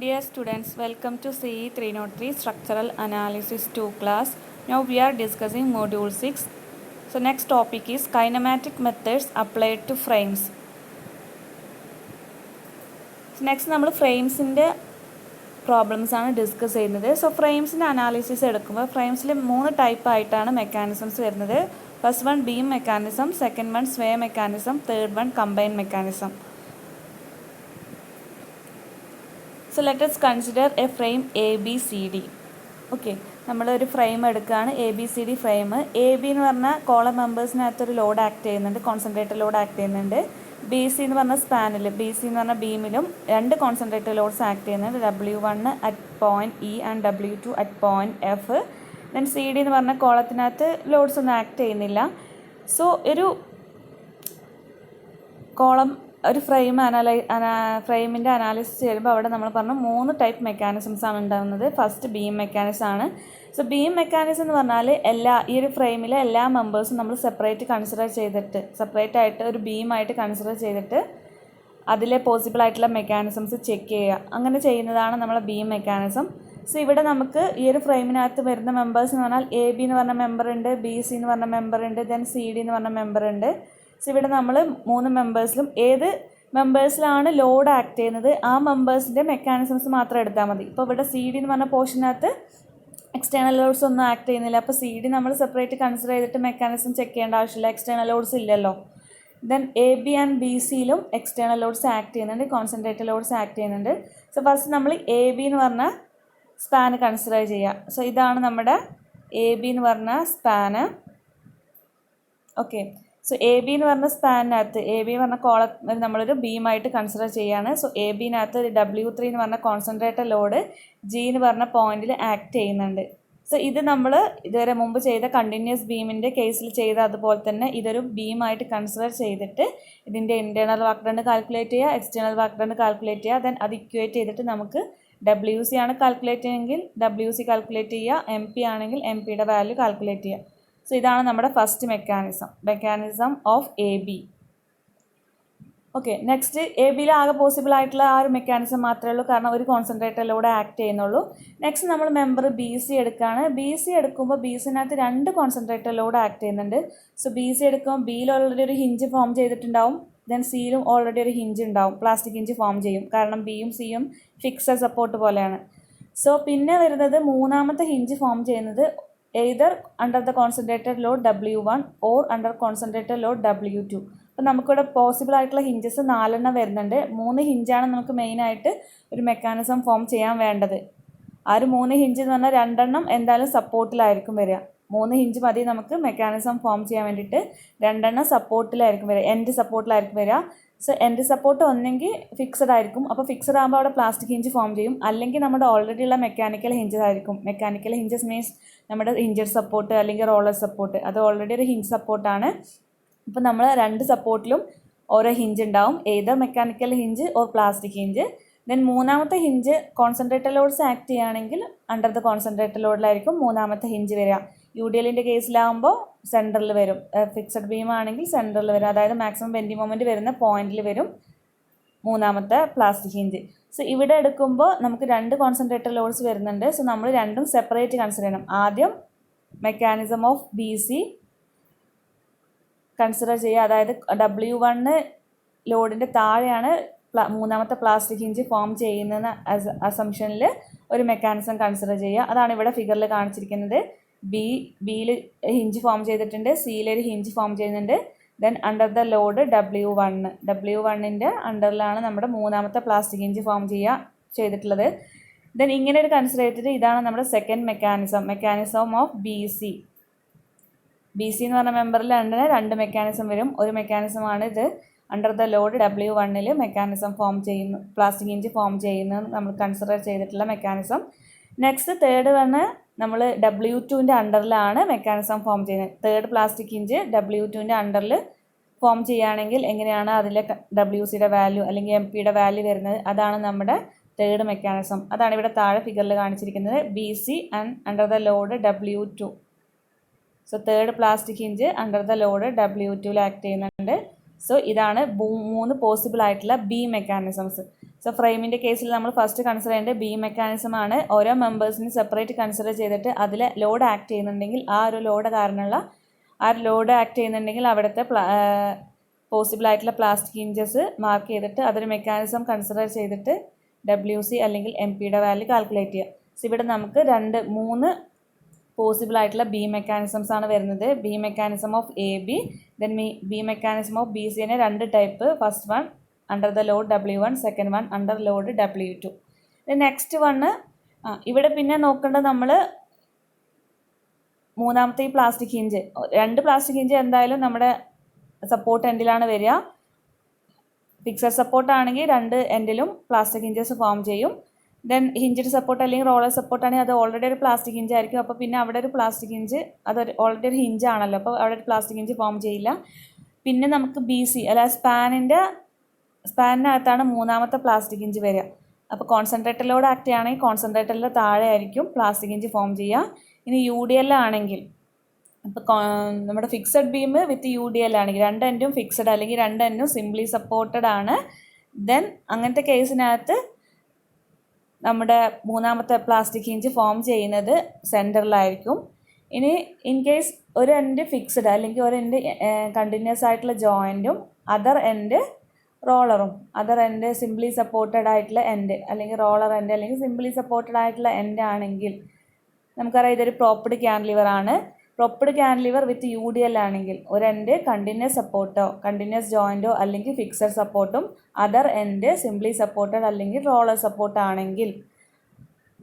Dear students, welcome to CE 303 Structural Analysis 2 class. Now we are discussing Module 6. So next topic is kinematic methods applied to frames. So next നമ്മൾ ഫ്രെയിംസിൻ്റെ problems ആണ് discuss ചെയ്യുന്നത്. So ഫ്രെയിംസിൻ്റെ analysis എടുക്കുമ്പോൾ ഫ്രെയിംസിൽ 3 type ആയിട്ടാണ് mechanisms വരുന്നത്. First one beam mechanism, second one sway mechanism, third one combine mechanism. So let us consider a frame ABCD. Okay, നമ്മളൊരു ഫ്രെയിം എടുക്കുകയാണ്, ABCD ഫ്രെയിം. AB എന്ന് പറഞ്ഞാൽ കോളം മെമ്പേഴ്സിനകത്തൊരു ലോഡ് ആക്ട് ചെയ്യുന്നുണ്ട്, കോൺസെൻട്രേറ്റർ ലോഡ് ആക്ട് ചെയ്യുന്നുണ്ട്. BC എന്ന് പറഞ്ഞ സ്പാനിൽ, BC എന്ന് പറഞ്ഞ ബീമിലും 2 കോൺസെൻട്രേറ്റർ ലോഡ്സ് ആക്ട് ചെയ്യുന്നുണ്ട്, W1 at point E and W2 at point F. Then CD എന്ന് പറഞ്ഞ കോളത്തിനകത്ത് ലോഡ്സ് ഒന്നും ആക്ട് ചെയ്യുന്നില്ല. സോ ഒരു ഫ്രെയിമിൻ്റെ അനാലിസിസ് ചെയ്യുമ്പോൾ അവിടെ നമ്മൾ പറഞ്ഞു 3 ടൈപ്പ് മെക്കാനിസംസ് ആണ് ഉണ്ടാകുന്നത്. ഫസ്റ്റ് ബീം മെക്കാനിസം ആണ്. സോ ബീം മെക്കാനിസം എന്ന് പറഞ്ഞാൽ ഈ ഒരു ഫ്രെയിമിലെ എല്ലാ മെമ്പേഴ്സും നമ്മൾ സെപ്പറേറ്റ് ആയിട്ട് ഒരു ബീമായിട്ട് കൺസിഡർ ചെയ്തിട്ട് അതിലെ പോസിബിൾ ആയിട്ടുള്ള മെക്കാനിസംസ് ചെക്ക് ചെയ്യുക. അങ്ങനെ ചെയ്യുന്നതാണ് നമ്മളെ ബീം മെക്കാനിസം. സോ ഇവിടെ നമുക്ക് ഈ ഒരു ഫ്രെയിമിനകത്ത് വരുന്ന മെമ്പേഴ്സ് എന്ന് പറഞ്ഞാൽ AB എന്ന് പറഞ്ഞ മെമ്പർ ഉണ്ട്, BC എന്ന് പറഞ്ഞ മെമ്പർ ഉണ്ട്, ദെൻ CD എന്ന് പറഞ്ഞ മെമ്പർ ഉണ്ട്. സോ ഇവിടെ നമ്മൾ 3 മെമ്പേഴ്സിലും ഏത് മെമ്പേഴ്സിലാണ് ലോഡ് ആക്ട് ചെയ്യുന്നത് ആ മെമ്പേഴ്സിൻ്റെ മെക്കാനിസംസ് മാത്രം എടുത്താൽ മതി. ഇപ്പോൾ ഇവിടെ CD എന്ന് പറഞ്ഞ പോർഷനകത്ത് എക്സ്റ്റേണൽ ലോഡ്സ് ഒന്നും ആക്ട് ചെയ്യുന്നില്ല. അപ്പോൾ CD നമ്മൾ സെപ്പറേറ്റ് കൺസിഡർ ചെയ്തിട്ട് മെക്കാനിസം ചെക്ക് ചെയ്യേണ്ട ആവശ്യമില്ല, എക്സ്റ്റേണൽ ലോഡ്സ് ഇല്ലല്ലോ. ദെൻ AB ആൻഡ് BCയിലും എക്സ്റ്റേണൽ ലോഡ്സ് ആക്ട് ചെയ്യുന്നുണ്ട്, കോൺസെൻട്രേറ്റർ ലോഡ്സ് ആക്ട് ചെയ്യുന്നുണ്ട്. സോ ഫസ്റ്റ് നമ്മൾ AB എന്ന് പറഞ്ഞ സ്പാന് കൺസിഡർ ചെയ്യുക. സോ ഇതാണ് നമ്മുടെ AB എന്ന് പറഞ്ഞ സ്പാന്. ഓക്കെ, സോ AB എന്ന് പറഞ്ഞ സ്പാനിനകത്ത് AB എന്ന് പറഞ്ഞ കോളം നമ്മളൊരു ബീമായിട്ട് കൺസിഡർ ചെയ്യുകയാണ്. സോ ABനകത്ത് W3 എന്ന് പറഞ്ഞ കോൺസെൻട്രേറ്റർ ലോഡ് G എന്ന് പറഞ്ഞ പോയിന്റിൽ ആക്ട് ചെയ്യുന്നുണ്ട്. സോ ഇത് നമ്മൾ ഇതുവരെ മുമ്പ് ചെയ്ത കണ്ടിന്യൂസ് ബീമിൻ്റെ കേസിൽ ചെയ്ത അതുപോലെ തന്നെ ഇതൊരു ബീമായിട്ട് കൺസിഡർ ചെയ്തിട്ട് ഇതിൻ്റെ ഇൻറ്റേർണൽ വർക്ക് ഡൺ കാൽക്കുലേറ്റ് ചെയ്യുക, എക്സ്റ്റേണൽ വർക്ക് ഡൺ കാൽക്കുലേറ്റ് ചെയ്യുക. ദെൻ അത് ഇക്വേറ്റ് ചെയ്തിട്ട് നമുക്ക് WC ആണ് കാൽക്കുലേറ്റ് ചെയ്യുമെങ്കിൽ WC കാൽക്കുലേറ്റ് ചെയ്യുക, MP ആണെങ്കിൽ MPയുടെ വാല്യൂ കാൽക്കുലേറ്റ് ചെയ്യുക. സോ ഇതാണ് നമ്മുടെ first mechanism of AB. Okay, next ABയിൽ ആകെ പോസിബിൾ ആയിട്ടുള്ള ആ ഒരു മെക്കാനിസം മാത്രമേ ഉള്ളൂ, കാരണം ഒരു കോൺസെൻട്രേറ്ററിലൂടെ ആക്ട് ചെയ്യുന്നുള്ളൂ. നെക്സ്റ്റ് നമ്മൾ മെമ്പർ BC എടുക്കുകയാണ്. BC എടുക്കുമ്പോൾ BCനകത്ത് 2 കോൺസെൻട്രേറ്ററിലൂടെ ആക്ട് ചെയ്യുന്നുണ്ട്. സോ BC എടുക്കുമ്പോൾ Bയിൽ ഓൾറെഡി ഒരു ഹിഞ്ച് ഫോം ചെയ്തിട്ടുണ്ടാവും, ദെൻ Cയിലും ഓൾറെഡി ഒരു ഹിഞ്ച് ഉണ്ടാവും, പ്ലാസ്റ്റിക് ഹിഞ്ച് ഫോം ചെയ്യും, കാരണം Bയും Cയും ഫിക്സഡ് സപ്പോർട്ട് പോലെയാണ്. സോ പിന്നെ വരുന്നത് മൂന്നാമത്തെ ഹിഞ്ച് ഫോം ചെയ്യുന്നത് either under the concentrated load W1 or under concentrated load W2. അപ്പോൾ നമുക്കിവിടെ പോസിബിൾ ആയിട്ടുള്ള ഹിഞ്ചസ് 4 വരുന്നുണ്ട്. 3 ഹിഞ്ചാണ് നമുക്ക് മെയിനായിട്ട് ഒരു മെക്കാനിസം ഫോം ചെയ്യാൻ വേണ്ടത്. ആ ഒരു 3 ഹിഞ്ച് എന്ന് പറഞ്ഞാൽ 2 എന്തായാലും സപ്പോർട്ടിലായിരിക്കും വരിക. 3 ഹിഞ്ച് മതി നമുക്ക് മെക്കാനിസം ഫോം ചെയ്യാൻ വേണ്ടിയിട്ട്. 2 സപ്പോർട്ടിലായിരിക്കും വരിക, എൻഡ് സപ്പോർട്ടിലായിരിക്കും വരിക. സോ എൻഡ് സപ്പോർട്ട് ഒന്നെങ്കിൽ ഫിക്സഡ് ആയിരിക്കും, അപ്പോൾ ഫിക്സഡ് ആകുമ്പോൾ അവിടെ പ്ലാസ്റ്റിക് ഹിഞ്ച് ഫോം ചെയ്യും, അല്ലെങ്കിൽ നമ്മുടെ ഓൾറെഡി ഉള്ള മെക്കാനിക്കൽ ഹിഞ്ചസ് ആയിരിക്കും. മെക്കാനിക്കൽ ഹിഞ്ചസ് മീൻസ് നമ്മുടെ ഹിഞ്ചർ സപ്പോർട്ട് അല്ലെങ്കിൽ റോളർ സപ്പോർട്ട്, അത് ഓൾറെഡി ഒരു ഹിഞ്ച് സപ്പോർട്ടാണ്. അപ്പോൾ നമ്മൾ 2 സപ്പോർട്ടിലും ഓരോ ഹിഞ്ച് ഉണ്ടാവും, either mechanical hinge or plastic hinge. Then മൂന്നാമത്തെ ഹിഞ്ച് കോൺസെൻട്രേറ്റർ ലോഡ്സ് ആക്ട് ചെയ്യുകയാണെങ്കിൽ അണ്ടർ ദ കോൺസെൻട്രേറ്റർ ലോഡിലായിരിക്കും മൂന്നാമത്തെ ഹിഞ്ച് വരിക. UDLൻ്റെ കേസിലാകുമ്പോൾ സെൻറ്ററിൽ വരും, ഫിക്സഡ് ബീം ആണെങ്കിൽ സെൻറ്ററിൽ വരും, അതായത് മാക്സിമം ബെൻഡിങ് മൊമെൻറ്റ് വരുന്ന പോയിന്റിൽ വരും മൂന്നാമത്തെ പ്ലാസ്റ്റിക് ഹിഞ്ച്. സോ ഇവിടെ എടുക്കുമ്പോൾ നമുക്ക് 2 കോൺസെൻട്രേറ്റർ ലോഡ്സ് വരുന്നുണ്ട്. സോ നമ്മൾ രണ്ടും സെപ്പറേറ്റ് കൺസിഡർ ചെയ്യണം. ആദ്യം മെക്കാനിസം ഓഫ് BC കൺസിഡർ ചെയ്യുക, അതായത് W1 ലോഡിൻ്റെ താഴെയാണ് മൂന്നാമത്തെ പ്ലാസ്റ്റിക് ഹിഞ്ച് ഫോം ചെയ്യുന്ന അസംഷനിൽ ഒരു മെക്കാനിസം കൺസിഡർ ചെയ്യുക. അതാണ് ഇവിടെ ഫിഗറിൽ കാണിച്ചിരിക്കുന്നത്. Bയിൽ ഹിഞ്ച് ഫോം ചെയ്തിട്ടുണ്ട്, Cയിലൊരു ഹിഞ്ച് ഫോം ചെയ്യുന്നുണ്ട്. ദെൻ അണ്ടർ ദ ലോഡ് W1ൻ്റെ അണ്ടറിലാണ് നമ്മുടെ മൂന്നാമത്തെ പ്ലാസ്റ്റിക് ഹിഞ്ച് ഫോം ചെയ്തിട്ടുള്ളത്. ദെൻ ഇങ്ങനെ ഒരു കൺസിഡർ ചെയ്തിട്ട് ഇതാണ് നമ്മുടെ സെക്കൻഡ് മെക്കാനിസം ഓഫ് BC എന്ന് പറഞ്ഞ മെമ്പറിൽ 2 മെക്കാനിസം വരും. ഒരു മെക്കാനിസമാണ് ഇത് അണ്ടർ ദ ലോഡ് W1ൽ മെക്കാനിസം ഫോം ചെയ്യുന്നു, പ്ലാസ്റ്റിക് ഹിഞ്ച് ഫോം ചെയ്യുന്നു നമ്മൾ കൺസിഡർ ചെയ്തിട്ടുള്ള മെക്കാനിസം. നെക്സ്റ്റ് തേർഡ് വന്ന് നമ്മൾ W2ൻ്റെ അണ്ടറിലാണ് മെക്കാനിസം ഫോം ചെയ്യുന്നത്. തേർഡ് പ്ലാസ്റ്റിക് ഹിഞ്ച് W2ൻ്റെ അണ്ടറിൽ ഫോം ചെയ്യുകയാണെങ്കിൽ എങ്ങനെയാണ് അതിലെ WCയുടെ വാല്യൂ അല്ലെങ്കിൽ MPയുടെ വാല്യൂ വരുന്നത്, അതാണ് നമ്മുടെ തേർഡ് മെക്കാനിസം. അതാണ് ഇവിടെ താഴെ ഫിഗറിൽ കാണിച്ചിരിക്കുന്നത്, BC and under the load W2. So third plastic hinge under the load W2ൽ ആക്ട് ചെയ്യുന്നുണ്ട്. സോ ഇതാണ് 3 പോസിബിൾ ആയിട്ടുള്ള ബീം മെക്കാനിസംസ്. സോ ഫ്രെയിമിൻ്റെ കേസിൽ നമ്മൾ ഫസ്റ്റ് കൺസിഡർ ചെയ്യേണ്ടത് ബീം മെക്കാനിസം ആണ്. ഓരോ മെമ്പേഴ്സിനും സെപ്പറേറ്റ് കൺസിഡർ ചെയ്തിട്ട് അതിൽ ലോഡ് ആക്ട് ചെയ്യുന്നുണ്ടെങ്കിൽ ആ ഒരു ലോഡ് കാരണമുള്ള ലോഡ് ആക്ട് ചെയ്യുന്നുണ്ടെങ്കിൽ അവിടുത്തെ പോസിബിൾ ആയിട്ടുള്ള പ്ലാസ്റ്റിക് ഹിഞ്ചസ് മാർക്ക് ചെയ്തിട്ട് അതൊരു മെക്കാനിസം കൺസിഡർ ചെയ്തിട്ട് WC അല്ലെങ്കിൽ MPയുടെ വാല്യൂ കാൽക്കുലേറ്റ് ചെയ്യുക. സോ ഇവിടെ നമുക്ക് 3 പോസിബിൾ ആയിട്ടുള്ള ബീം മെക്കാനിസംസ് ആണ് വരുന്നത്. Beam mechanism of AB, then beam mechanism of BCനെ 2 type. First one under the load W1, second one under load W2. Next one ഇവിടെ പിന്നെ നോക്കേണ്ടത് നമ്മൾ മൂന്നാമത്തെ ഈ പ്ലാസ്റ്റിക് ഹിഞ്ച്, 2 പ്ലാസ്റ്റിക് ഹിഞ്ച് എന്തായാലും നമ്മുടെ സപ്പോർട്ട് എൻഡിലാണ് വരിക. ഫിക്സഡ് സപ്പോർട്ട് ആണെങ്കിൽ 2 എൻഡിലും പ്ലാസ്റ്റിക് ഹിഞ്ചസ് ഫോം ചെയ്യും. ദെൻ ഹിഞ്ചഡ് സപ്പോർട്ട് അല്ലെങ്കിൽ റോളർ സപ്പോർട്ട് ആണെങ്കിൽ അത് ഓൾറെഡി ഒരു പ്ലാസ്റ്റിക് ഹിഞ്ച് ആയിരിക്കും. അപ്പോൾ പിന്നെ അവിടെ ഒരു പ്ലാസ്റ്റിക് ഹിഞ്ച്, അത് ഓൾറെഡി ഒരു ഹിഞ്ച് ആണല്ലോ, അപ്പോൾ അവിടെ ഒരു പ്ലാസ്റ്റിക് ഹിഞ്ച് ഫോം ചെയ്യില്ല. പിന്നെ നമുക്ക് BC അല്ല സ്പാനിനകത്താണ് മൂന്നാമത്തെ പ്ലാസ്റ്റിക് ഹിഞ്ച് വരിക. അപ്പോൾ കോൺസെൻട്രേറ്ററിലോട് ആക്ട് ചെയ്യുകയാണെങ്കിൽ കോൺസെൻട്രേറ്ററിൻ്റെ താഴെ ആയിരിക്കും പ്ലാസ്റ്റിക് ഹിഞ്ച് ഫോം ചെയ്യുക. ഇനി UDL ആണെങ്കിൽ, ഇപ്പോൾ നമ്മുടെ ഫിക്സഡ് ബീം വിത്ത് UDL ആണെങ്കിൽ 2 എൻഡും ഫിക്സഡ് അല്ലെങ്കിൽ 2 എൻഡും സിംപ്ലി സപ്പോർട്ടഡ് ആണ്. ദെൻ അങ്ങനത്തെ കേസിനകത്ത് നമ്മുടെ മൂന്നാമത്തെ പ്ലാസ്റ്റിക് ഹിഞ്ച് ഫോം ചെയ്യുന്നത് സെൻറ്ററിലായിരിക്കും. ഇനി ഇൻ കേസ് ഒരു എൻഡ് ഫിക്സഡ് അല്ലെങ്കിൽ ഒരു എൻഡ് കണ്ടിന്യൂസ് ആയിട്ടുള്ള ജോയിൻറ്റും അതർ എൻഡ് റോളറും, അതർ എൻഡ് സിംപ്ലി സപ്പോർട്ടഡ് ആയിട്ടുള്ള എൻഡ് അല്ലെങ്കിൽ റോളർ എൻഡ് അല്ലെങ്കിൽ സിംപ്ലി സപ്പോർട്ടഡ് ആയിട്ടുള്ള എൻഡ് ആണെങ്കിൽ നമുക്കറിയാം ഇതൊരു പ്രോപ്പ്ഡ് ക്യാൻലിവർ ആണ്. പ്രോപ്പ്ഡ് ക്യാൻലിവർ വിത്ത് UDL ആണെങ്കിൽ ഒരു എൻഡ് കണ്ടിന്യൂസ് സപ്പോർട്ടോ കണ്ടിന്യൂസ് ജോയിൻറ്റോ അല്ലെങ്കിൽ ഫിക്സഡ് സപ്പോർട്ടും അതർ എൻഡ് സിംപ്ലി സപ്പോർട്ടഡ് അല്ലെങ്കിൽ റോളർ സപ്പോർട്ട് ആണെങ്കിൽ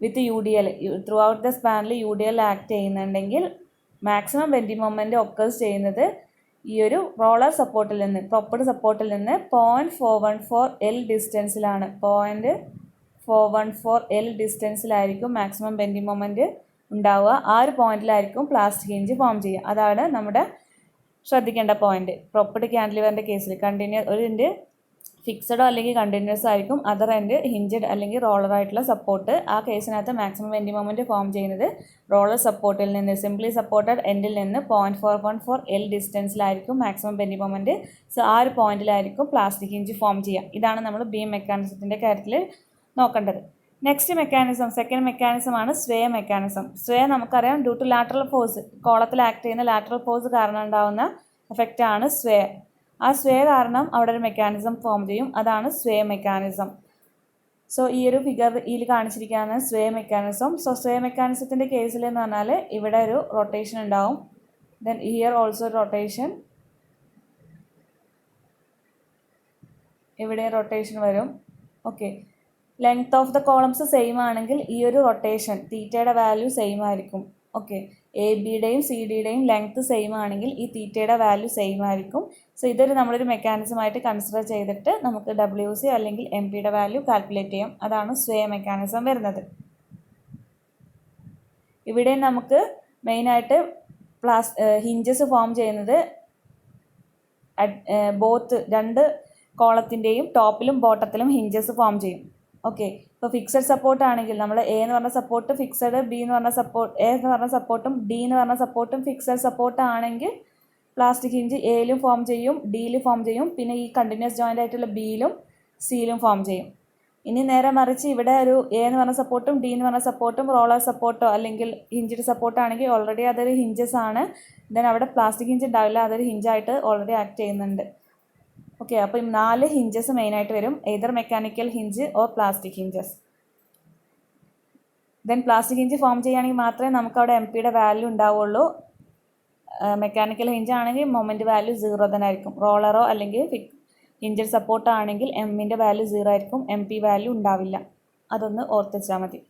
with UDL throughout the സ്പാനിൽ UDL ആക്ട് ചെയ്യുന്നുണ്ടെങ്കിൽ മാക്സിമം ബെൻഡിങ് മൊമെൻറ്റ് ഒക്കേഴ്സ് ചെയ്യുന്നത് ഈ ഒരു റോളർ സപ്പോർട്ടിൽ നിന്ന്, പ്രോപ്പ്ഡ് സപ്പോർട്ടിൽ നിന്ന് 0.414 L ഡിസ്റ്റൻസിലാണ്. 0.414 L ഡിസ്റ്റൻസിലായിരിക്കും മാക്സിമം ബെൻഡിങ് മൊമെൻറ്റ് ഉണ്ടാവുക. ആ ഒരു പോയിന്റിലായിരിക്കും പ്ലാസ്റ്റിക് ഹിഞ്ച് ഫോം ചെയ്യുക. അതാണ് നമ്മുടെ ശ്രദ്ധിക്കേണ്ട പോയിന്റ്. പ്രോപ്പർട്ടി ക്യാൻഡിലിവറിൻ്റെ കേസിൽ ഒരു എൻഡ് ഫിക്സഡോ അല്ലെങ്കിൽ കണ്ടിന്യൂസ് ആയിരിക്കും, അതർ എൻഡ് ഹിഞ്ചഡ് അല്ലെങ്കിൽ റോളറായിട്ടുള്ള സപ്പോർട്ട്. ആ കേസിനകത്ത് മാക്സിമം ബെൻഡിങ് മൊമെൻറ്റ് ഫോം ചെയ്യുന്നത് റോളർ സപ്പോർട്ടിൽ നിന്ന്, സിംപ്ലി സപ്പോർട്ടഡ് എൻഡിൽ നിന്ന് 0.414 L ഡിസ്റ്റൻസിലായിരിക്കും മാക്സിമം ബെൻഡിങ് മൊമെൻറ്റ്. സോ ആ ഒരു പോയിന്റിലായിരിക്കും പ്ലാസ്റ്റിക് ഹിഞ്ച് ഫോം ചെയ്യുക. ഇതാണ് നമ്മൾ ബീം മെക്കാനിസത്തിൻ്റെ കാര്യത്തിൽ നോക്കേണ്ടത്. നെക്സ്റ്റ് മെക്കാനിസം, സെക്കൻഡ് മെക്കാനിസമാണ് സ്വേ മെക്കാനിസം. സ്വേ നമുക്കറിയാം ഡ്യൂ ടു ലാറ്ററൽ ഫോഴ്സ്, കോളത്തിൽ ആക്ട് ചെയ്യുന്ന ലാറ്ററൽ ഫോഴ്സ് കാരണം ഉണ്ടാകുന്ന എഫക്റ്റാണ് സ്വേ. ആ സ്വേ കാരണം അവിടെ ഒരു മെക്കാനിസം ഫോം ചെയ്യും, അതാണ് സ്വേ മെക്കാനിസം. സോ ഈ ഒരു ഇതിൽ കാണിച്ചിരിക്കുകയാണ് സ്വേ മെക്കാനിസം. സോ സ്വേ മെക്കാനിസത്തിൻ്റെ കേസിൽ എന്ന് പറഞ്ഞാൽ ഇവിടെ ഒരു റൊട്ടേഷൻ ഉണ്ടാവും. ദെൻ ഹിയർ ഓൾസോ റൊട്ടേഷൻ, ഇവിടെ റൊട്ടേഷൻ വരും. Okay, length of the columns same ആണെങ്കിൽ ഈ ഒരു റൊട്ടേഷൻ തീറ്റയുടെ വാല്യൂ സെയിം ആയിരിക്കും. ഓക്കെ, ABയുടെയും CDയുടെയും ലെങ്ത് സെയിം ആണെങ്കിൽ ഈ തീറ്റയുടെ വാല്യൂ സെയിം ആയിരിക്കും. സോ ഇതൊരു നമ്മളൊരു മെക്കാനിസമായിട്ട് കൺസിഡർ ചെയ്തിട്ട് നമുക്ക് WC അല്ലെങ്കിൽ MPയുടെ വാല്യൂ കാൽക്കുലേറ്റ് ചെയ്യാം. അതാണ് സ്വേ മെക്കാനിസം വരുന്നത്. ഇവിടെ നമുക്ക് മെയിനായിട്ട് ഹിഞ്ചസ് ഫോം ചെയ്യുന്നത് ബോത്ത് 2 കോളത്തിൻ്റെയും ടോപ്പിലും ബോട്ടത്തിലും ഹിഞ്ചസ് ഫോം ചെയ്യും. ഓക്കെ, ഇപ്പോൾ ഫിക്സഡ് സപ്പോർട്ട് ആണെങ്കിൽ നമ്മൾ A എന്ന് പറഞ്ഞ സപ്പോർട്ട് ഫിക്സഡ്, B എന്ന് പറഞ്ഞ സപ്പോർട്ട് A എന്ന് പറഞ്ഞ സപ്പോർട്ടും D എന്ന് പറഞ്ഞ സപ്പോർട്ടും ഫിക്സഡ് സപ്പോർട്ട് ആണെങ്കിൽ പ്ലാസ്റ്റിക് ഹിഞ്ച് Aയിലും ഫോം ചെയ്യും, Dയിലും ഫോം ചെയ്യും, പിന്നെ ഈ കണ്ടിന്യൂസ് ജോയിൻ്റ് ആയിട്ടുള്ള Bയിലും Cയിലും ഫോം ചെയ്യും. ഇനി നേരെ മറിച്ച് ഇവിടെ ഒരു A എന്ന് പറഞ്ഞ സപ്പോർട്ടും D എന്ന് പറഞ്ഞ സപ്പോർട്ടും റോളർ സപ്പോർട്ടോ അല്ലെങ്കിൽ ഹിഞ്ചഡ് സപ്പോർട്ട് ആണെങ്കിൽ ഓൾറെഡി അതൊരു ഹിഞ്ചസ് ആണ്. ദെൻ അവിടെ പ്ലാസ്റ്റിക് ഹിഞ്ച് ഉണ്ടാവില്ല, അതൊരു ഹിഞ്ചായിട്ട് ഓൾറെഡി ആക്ട് ചെയ്യുന്നുണ്ട്. ഓക്കെ, അപ്പോൾ 4 ഹിഞ്ചസ് മെയിനായിട്ട് വരും, either mechanical hinge or plastic hinges. Then plastic hinge form ചെയ്യുകയാണെങ്കിൽ മാത്രമേ നമുക്ക് അവിടെ MPയുടെ വാല്യൂ ഉണ്ടാവുള്ളൂ. മെക്കാനിക്കൽ ഹിഞ്ച് ആണെങ്കിൽ മൊമെൻറ്റ് വാല്യൂ 0 തന്നെ ആയിരിക്കും. റോളറോ അല്ലെങ്കിൽ ഹിഞ്ചഡ് സപ്പോർട്ടോ ആണെങ്കിൽ Mൻ്റെ വാല്യൂ 0 ആയിരിക്കും, MP വാല്യൂ ഉണ്ടാവില്ല. അതൊന്ന് ഓർത്ത് വെച്ചാൽ മതി.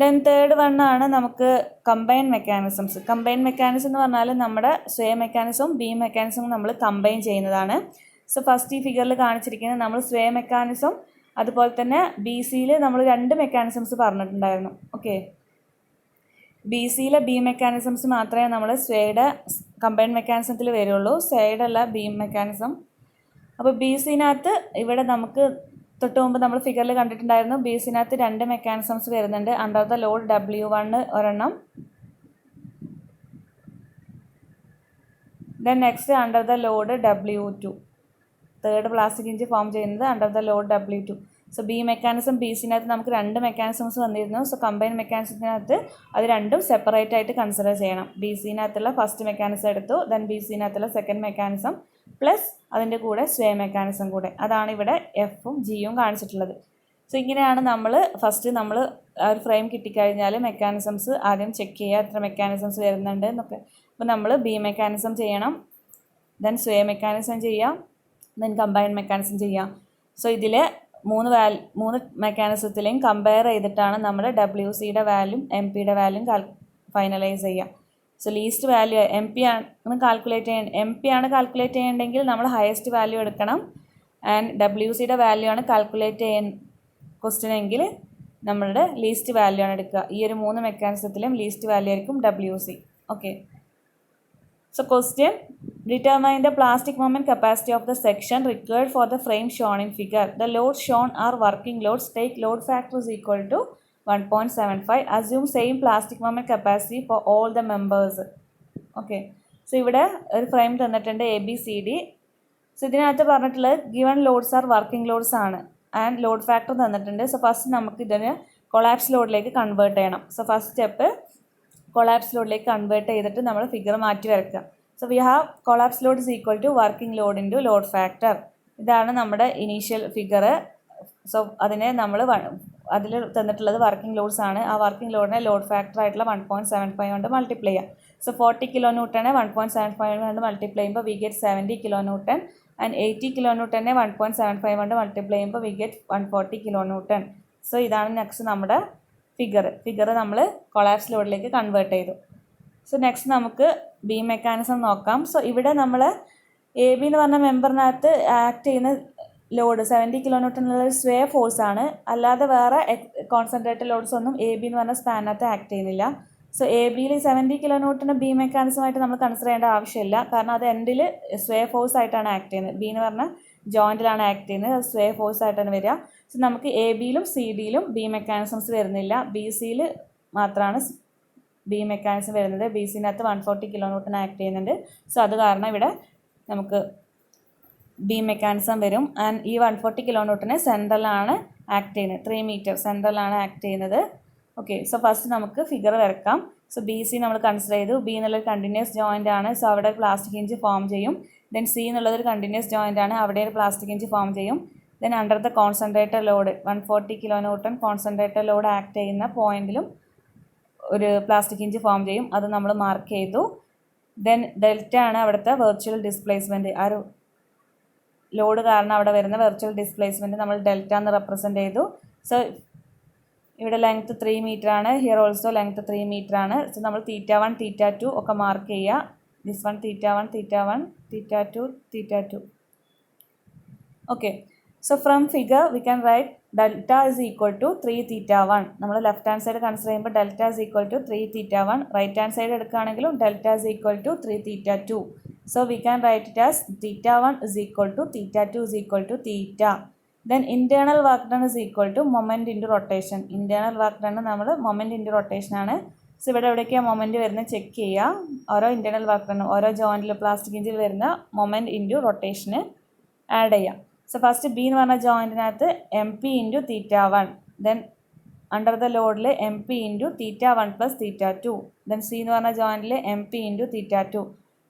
ദെൻ തേർഡ് വണ്ണാണ് നമുക്ക് കമ്പൈൻ മെക്കാനിസംസ്. കമ്പൈൻ മെക്കാനിസം എന്ന് പറഞ്ഞാൽ നമ്മുടെ സ്വേ മെക്കാനിസവും ബീം മെക്കാനിസവും നമ്മൾ കമ്പൈൻ ചെയ്യുന്നതാണ്. സോ ഫസ്റ്റ് ഈ ഫിഗറിൽ കാണിച്ചിരിക്കുന്നത് നമ്മൾ സ്വേ മെക്കാനിസം, അതുപോലെ തന്നെ BCയിൽ നമ്മൾ 2 മെക്കാനിസംസ് പറഞ്ഞിട്ടുണ്ടായിരുന്നു. ഓക്കെ, BCയിലെ ബീം മെക്കാനിസംസ് മാത്രമേ നമ്മൾ സ്വയുടെ കമ്പൈൻ മെക്കാനിസത്തിൽ വരുള്ളൂ, സ്വയുടെ അല്ല ബീം മെക്കാനിസം. അപ്പോൾ BCനകത്ത് ഇവിടെ നമുക്ക് തൊട്ട് മുമ്പ് നമ്മൾ ഫിഗറിൽ കണ്ടിട്ടുണ്ടായിരുന്നു, BCനകത്ത് 2 മെക്കാനിസംസ് വരുന്നുണ്ട്. അണ്ടർ ദ ലോഡ് W1 ഒരെണ്ണം, then next under the load W2. Third plastic hinge form ചെയ്യുന്നത് under the load W2. So B mechanism B സിനകത്ത് നമുക്ക് 2 മെക്കാനിസംസ് വന്നിരുന്നു. സോ കമ്പൈൻ മെക്കാനിസത്തിനകത്ത് അത് രണ്ടും സെപ്പറേറ്റ് ആയിട്ട് കൺസിഡർ ചെയ്യണം. ബി സിനകത്തുള്ള ഫസ്റ്റ് മെക്കാനിസം എടുത്തു, ദെൻ ബി സിനകത്തുള്ള സെക്കൻഡ് മെക്കാനിസം പ്ലസ് അതിൻ്റെ കൂടെ സ്വേ മെക്കാനിസം കൂടെ. അതാണ് ഇവിടെ എഫും ജിയും കാണിച്ചിട്ടുള്ളത്. സോ ഇങ്ങനെയാണ് നമ്മൾ ആ ഒരു ഫ്രെയിം കിട്ടിക്കഴിഞ്ഞാൽ മെക്കാനിസംസ് ആദ്യം ചെക്ക് ചെയ്യുക, എത്ര മെക്കാനിസംസ് വരുന്നുണ്ട് എന്നൊക്കെ. അപ്പോൾ നമ്മൾ ബി മെക്കാനിസം ചെയ്യണം, ദെൻ സ്വേ മെക്കാനിസം ചെയ്യാം, ദെൻ കമ്പൈൻ മെക്കാനിസം ചെയ്യാം. സോ ഇതിൽ മൂന്ന് മെക്കാനിസത്തിലെയും കമ്പയർ ചെയ്തിട്ടാണ് നമ്മൾ ഡബ്ല്യു സിയുടെ വാല്യൂം എം പിയുടെ വാല്യൂം ഫൈനലൈസ് ചെയ്യുക. So least value M P ആണ് കാൽക്കുലേറ്റ് ചെയ്യേണ്ടെങ്കിൽ നമ്മൾ ഹയസ്റ്റ് വാല്യൂ എടുക്കണം. ആൻഡ് ഡബ്ല്യു സിയുടെ വാല്യൂ ആണ് കാൽക്കുലേറ്റ് ക്വസ്റ്റ്യൻ എങ്കിൽ നമ്മളുടെ ലീസ്റ്റ് വാല്യൂ ആണ് എടുക്കുക. ഈ ഒരു 3 മെക്കാനിസത്തിലും ലീസ്റ്റ് വാല്യൂ ആയിരിക്കും W C. Okay. So question, determine the plastic moment capacity of the section required for the frame shown in figure. The loads shown are working loads. Take load factor is equal to 1.75. Assume same plastic moment capacity for all the members. Okay. So ഇവിടെ ഒരു frame തന്നിട്ടുണ്ട് ABCD. So ഇതിനകത്ത് പറഞ്ഞിട്ടുള്ളത് given loads are working loads ആണ് and load factor തന്നിട്ടുണ്ട്. So first നമുക്ക് ഇതിന് collapse ലോഡിലേക്ക് കൺവേർട്ട് ചെയ്യണം. സോ ഫസ്റ്റ് സ്റ്റെപ്പ് കൊളാപ്സ് ലോഡിലേക്ക് കൺവേർട്ട് ചെയ്തിട്ട് നമ്മൾ ഫിഗർ മാറ്റി വരയ്ക്കുക. So we have collapse load is equal to working load into load factor. ഇതാണ് നമ്മുടെ ഇനീഷ്യൽ ഫിഗർ. സോ അതിനെ നമ്മൾ അതിൽ തന്നിട്ടുള്ളത് വർക്കിംഗ് ലോഡ്സ് ആണ്. ആ വർക്കിംഗ് ലോഡിനെ ലോഡ് ഫാക്ടർ ആയിട്ടുള്ള 1.75 കൊണ്ട് മൾട്ടിപ്ലൈ ചെയ്യുക. സോ 40 കിലോ ന്യൂട്ടനെ 1.75 കൊണ്ട് മൾട്ടിപ്ലൈ ചെയ്യുമ്പോൾ we get 70 kilo newton and 80 kilo ന്യൂട്ടനെ 1.75 കൊണ്ട് മൾട്ടിപ്ലൈ ചെയ്യുമ്പോൾ we get 140 kilo newton. So ഇതാണ് നെക്സ്റ്റ് നമ്മുടെ ഫിഗർ നമ്മൾ കൊളാപ്സ് ലോഡിലേക്ക് കൺവേർട്ട് ചെയ്തു. സോ നെക്സ്റ്റ് നമുക്ക് ബി മെക്കാനിസം നോക്കാം. സോ ഇവിടെ നമ്മൾ എ ബി എന്ന് പറഞ്ഞ മെമ്പറിനകത്ത് ആക്ട് ചെയ്യുന്ന ലോഡ് 70 കിലോ ന്യൂട്ടനുള്ള സ്വേ ഫോഴ്സ് ആണ്. അല്ലാതെ വേറെ കോൺസെൻട്രേറ്റഡ് ലോഡ്സ് ഒന്നും എ ബി എന്ന് പറഞ്ഞ സ്പാനകത്ത് ആക്ട് ചെയ്യുന്നില്ല. സോ എ ബിയിൽ 70 കിലോ ന്യൂട്ടന് ബി മെക്കാനിസമായിട്ട് നമ്മൾ കൺസിഡർ ചെയ്യേണ്ട ആവശ്യമില്ല. കാരണം അത് എൻഡിൽ സ്വേ ഫോഴ്സ് ആയിട്ടാണ് ആക്ട് ചെയ്യുന്നത്. ബി എന്ന് പറഞ്ഞാൽ ജോയിൻറ്റിലാണ് ആക്ട് ചെയ്യുന്നത്, അത് സ്വേ ഫോഴ്സ് ആയിട്ടാണ് വരിക. സോ നമുക്ക് എ ബിയിലും സി ഡിയിലും ബി മെക്കാനിസംസ് വരുന്നില്ല. ബി സിയിൽ മാത്രമാണ് ബി മെക്കാനിസം വരുന്നത്. ബി സിനകത്ത് 140 കിലോ ന്യൂട്ടൺ ആക്ട് ചെയ്യുന്നുണ്ട്. സോ അത് കാരണം ഇവിടെ നമുക്ക് ബി മെക്കാനിസം വരും. ആൻഡ് ഈ 140 കിലോ ന്യൂട്ടന് സെൻട്രലാണ് ആക്ട് ചെയ്യുന്നത്, 3 മീറ്റർ സെൻട്രലാണ് ആക്ട് ചെയ്യുന്നത്. ഓക്കെ. സോ ഫസ്റ്റ് നമുക്ക് ഫിഗർ വരക്കാം. സോ ബി സി നമ്മൾ കൺസിഡർ ചെയ്തു. ബി എന്നുള്ളൊരു കണ്ടിന്യൂസ് ജോയിൻ്റ് ആണ്. സോ അവിടെ പ്ലാസ്റ്റിക് ഹിഞ്ച് ഫോം ചെയ്യും. ദെൻ സി എന്നുള്ളതൊരു കണ്ടിന്യൂസ് ജോയിൻ്റ് ആണ്, അവിടെ ഒരു പ്ലാസ്റ്റിക് ഹിഞ്ച് ഫോം ചെയ്യും. Then under the concentrator load 140 kilo newton concentrator load act ചെയ്യുന്ന പോയിന്റിലും ഒരു പ്ലാസ്റ്റിക് ഹിഞ്ച് ഫോം ചെയ്യും. അത് നമ്മൾ മാർക്ക് ചെയ്തു. ദെൻ ഡെൽറ്റ ആണ് അവിടുത്തെ വെർച്വൽ ഡിസ്പ്ലേസ്മെൻറ്റ്. ആ ഒരു ലോഡ് കാരണം അവിടെ വരുന്ന വെർച്വൽ ഡിസ്പ്ലേസ്മെൻറ്റ് നമ്മൾ ഡെൽറ്റ എന്ന് റെപ്രസെൻറ്റ് ചെയ്തു. സോ ഇവിടെ ലെങ്ത് 3 മീറ്റർ ആണ്, ഹിയർ ഓൾസോ ലെങ്ത് 3 മീറ്റർ ആണ്. സോ നമ്മൾ θ1 θ2 ഒക്കെ മാർക്ക് ചെയ്യുക. This one θ1 θ1 θ2 θ2. Okay. So from figure we can write delta is equal to 3 θ1. നമ്മൾ ലെഫ്റ്റ് ഹാൻഡ് സൈഡ് കൺസിഡർ ചെയ്യുമ്പോൾ delta is equal to 3 θ1. Right hand side എടുക്കുകയാണെങ്കിലും delta is equal to 3 θ2. So we can write it as θ1 is equal to θ2 is equal to θ. Then internal work done is equal to moment into rotation. Internal work done നമ്മൾ moment into rotation ആണ്. So ഇവിടെ എവിടേക്കാണ് moment വരുന്നത് check ചെയ്യുക. ഓരോ internal work done ഓരോ ജോയിൻറ്റിൽ plastic ഇഞ്ചിൽ വരുന്ന മൊമെൻറ്റ് ഇൻറ്റു റൊട്ടേഷന് ആഡ് ചെയ്യാം. സോ ഫസ്റ്റ് ബി എന്ന് പറഞ്ഞ ജോയിൻറ്റിനകത്ത് M P into θ1. Then under the ലോഡിൽ M P into θ1 plus θ2. Then C എന്ന് പറഞ്ഞ ജോയിൻറ്റിൽ എം പി ഇൻറ്റു θ2.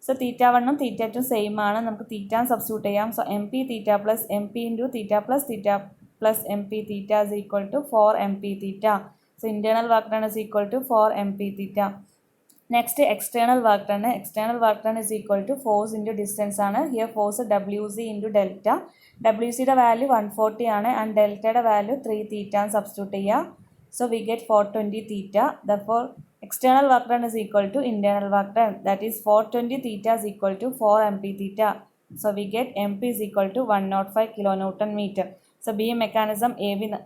സോ θ1ഉം θ2 സെയിം ആണ്, നമുക്ക് θ സബ്സ്റ്റിറ്റ്യൂട്ട് ചെയ്യാം. So M P θ plus M P into θ plus M P θ is equal to 4 M P θ. So internal work done is equal to 4 M P θ. Next external work done. External work done is equal to force into distance ആണ്. Here force W C into delta. W സിയുടെ value 140 ആണ് and ഡെൽറ്റയുടെ value 3 θ എന്ന് substitute ചെയ്യുക. So we get 420 θ. Therefore external work done is equal to internal work done, that is 420 theta is equal to 4 mp theta. So we get mp is equal to 105 kilonewton meter. So B mechanism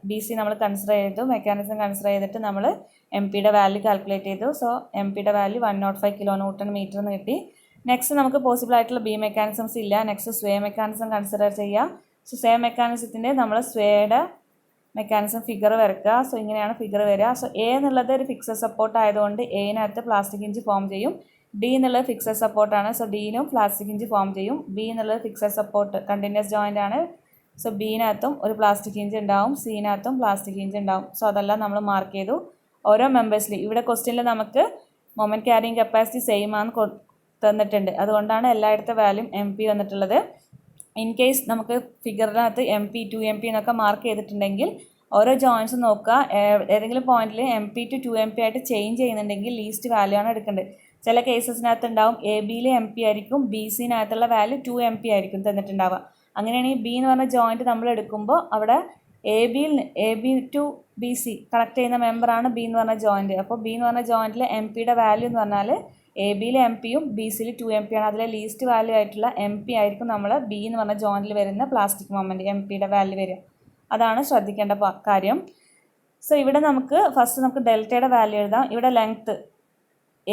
BC നമ്മൾ consider ചെയ്തു, mechanism consider ചെയ്തിട്ട് നമ്മൾ M പിയുടെ value calculate ചെയ്തു. So M പിയുടെ value 105 kilonewton metre എന്ന് കിട്ടി. Next നമുക്ക് പോസിബിൾ ആയിട്ടുള്ള ബി മെക്കാനിസംസ് ഇല്ല. നെക്സ്റ്റ് സ്വേ മെക്കാനിസം കൺസിഡർ ചെയ്യുക. സോ സ്വേ മെക്കാനിസത്തിൻ്റെ നമ്മൾ സ്വേയുടെ മെക്കാനിസം ഫിഗർ വരയ്ക്കുക. സോ ഇങ്ങനെയാണ് ഫിഗർ വരിക. സോ എ എന്നുള്ളത് ഒരു ഫിക്സഡ് സപ്പോർട്ട് ആയതുകൊണ്ട് എയിനകത്ത് പ്ലാസ്റ്റിക് ഇഞ്ച് ഫോം ചെയ്യും. ഡി എന്നുള്ളത് ഫിക്സഡ് സപ്പോർട്ടാണ്, സോ ഡിയിലും പ്ലാസ്റ്റിക് ഇഞ്ച് ഫോം ചെയ്യും. ബി എന്നുള്ളത് ഫിക്സഡ് സപ്പോർട്ട് കണ്ടിന്യൂസ് ജോയിൻ്റ് ആണ്, സോ ബിയിനകത്തും ഒരു പ്ലാസ്റ്റിക് ഹിഞ്ച് ഉണ്ടാവും, സിയിനകത്തും പ്ലാസ്റ്റിക് ഹിഞ്ച് ഉണ്ടാവും. സോ അതെല്ലാം നമ്മൾ മാർക്ക് ചെയ്തു. ഓരോ മെമ്പേഴ്സിൽ ഇവിടെ ക്വസ്റ്റ്യനിൽ നമുക്ക് മൊമെൻറ്റ് ക്യാരിങ് കപ്പാസിറ്റി സെയിം ആണ് തന്നിട്ടുണ്ട്. അതുകൊണ്ടാണ് എല്ലായിടത്തെ വാല്യൂം MP വന്നിട്ടുള്ളത്. ഇൻ കേസ് നമുക്ക് ഫിഗറിനകത്ത് MP 2MP എന്നൊക്കെ മാർക്ക് ചെയ്തിട്ടുണ്ടെങ്കിൽ ഓരോ ജോയിൻസും നോക്കുക. ഏതെങ്കിലും പോയിന്റിൽ MP to 2MP ആയിട്ട് ചേഞ്ച് ചെയ്യുന്നുണ്ടെങ്കിൽ ലീസ്റ്റ് വാല്യൂ ആണ് എടുക്കേണ്ടത്. ചില കേസസിനകത്ത് ഉണ്ടാവും AB MP ആയിരിക്കും, BCനകത്തുള്ള വാല്യൂ 2MP ആയിരിക്കും തന്നിട്ടുണ്ടാവുക. അങ്ങനെയാണെങ്കിൽ B എന്ന് പറഞ്ഞ ജോയിൻറ്റ് നമ്മൾ എടുക്കുമ്പോൾ അവിടെ AB to BC കണക്ട് ചെയ്യുന്ന മെമ്പറാണ് B എന്ന് പറഞ്ഞ ജോയിൻറ്റ്. അപ്പോൾ B എന്ന് പറഞ്ഞ ജോയിൻറ്റിലെ MPയുടെ വാല്യൂ എന്ന് പറഞ്ഞാൽ AB MPയും BCയിൽ 2MP ആണ്. അതിലെ ലീസ്റ്റ് വാല്യൂ ആയിട്ടുള്ള MP ആയിരിക്കും നമ്മൾ B എന്ന് പറഞ്ഞ ജോയിൻറ്റിൽ വരുന്ന പ്ലാസ്റ്റിക് മൊമെൻറ്റ് MPയുടെ വാല്യൂ വരിക. അതാണ് ശ്രദ്ധിക്കേണ്ട കാര്യം. സോ ഇവിടെ നമുക്ക് ഡെൽറ്റയുടെ വാല്യൂ എഴുതാം. ഇവിടെ ലെങ്ത്ത്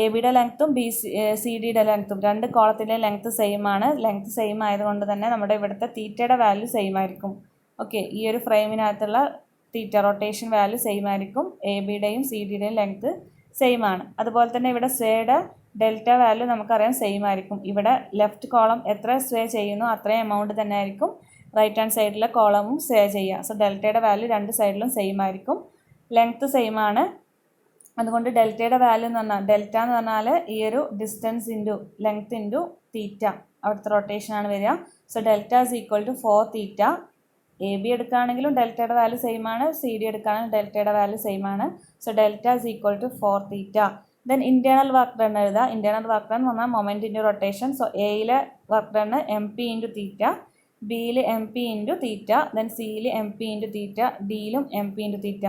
ABയുടെ ലെങ്ത്തും CDയുടെ ലെങ്ത്തും രണ്ട് കോളത്തിൻ്റെ ലെങ്ത്ത് സെയിം ആണ്. ലെങ്ത്ത് സെയിം ആയതുകൊണ്ട് തന്നെ നമ്മുടെ ഇവിടുത്തെ തീറ്റയുടെ വാല്യൂ സെയിം ആയിരിക്കും. ഓക്കെ, ഈ ഒരു ഫ്രെയിമിനകത്തുള്ള തീറ്റ റൊട്ടേഷൻ വാല്യൂ സെയിം ആയിരിക്കും. ABയുടെയും CDയുടെയും ലെങ്ത്ത് സെയിം ആണ്. അതുപോലെ തന്നെ ഇവിടെ സ്വയുടെ ഡെൽറ്റ വാല്യൂ നമുക്കറിയാം സെയിം ആയിരിക്കും. ഇവിടെ ലെഫ്റ്റ് കോളം എത്ര സ്വേ ചെയ്യുന്നു അത്രയും എമൗണ്ട് തന്നെ ആയിരിക്കും റൈറ്റ് ഹാൻഡ് സൈഡിലെ കോളമും സ്വേ ചെയ്യുക. സോ ഡെൽറ്റയുടെ വാല്യൂ രണ്ട് സൈഡിലും സെയിം ആയിരിക്കും. ലെങ്ത്ത് സെയിം ആണ്. അതുകൊണ്ട് ഡെൽറ്റയുടെ വാല്യൂ എന്ന് പറഞ്ഞാൽ ഡെൽറ്റ എന്ന് പറഞ്ഞാൽ ഈ ഒരു distance into length into theta, അവിടുത്തെ റൊട്ടേഷനാണ് വരിക. So delta is equal to 4 theta. AB എടുക്കുകയാണെങ്കിലും ഡെൽറ്റയുടെ വാല്യൂ സെയിം ആണ്, CD എടുക്കുകയാണെങ്കിൽ ഡെൽറ്റയുടെ വാല്യൂ സെയിം ആണ്. So delta is equal to 4 theta. Then internal work done എഴുതാം. ഇൻറ്റേർണൽ വർക്ക് ഡൺ എന്ന് പറഞ്ഞാൽ മൊമെൻറ്റ് ഇൻറ്റു റൊട്ടേഷൻ. സോ എയിലെ work done MP into theta, ബിയിൽ MP ഇൻറ്റു തീറ്റ, ദെൻ സിയിൽ MP ഇൻറ്റു തീറ്റ, ഡിയിലും MP into theta.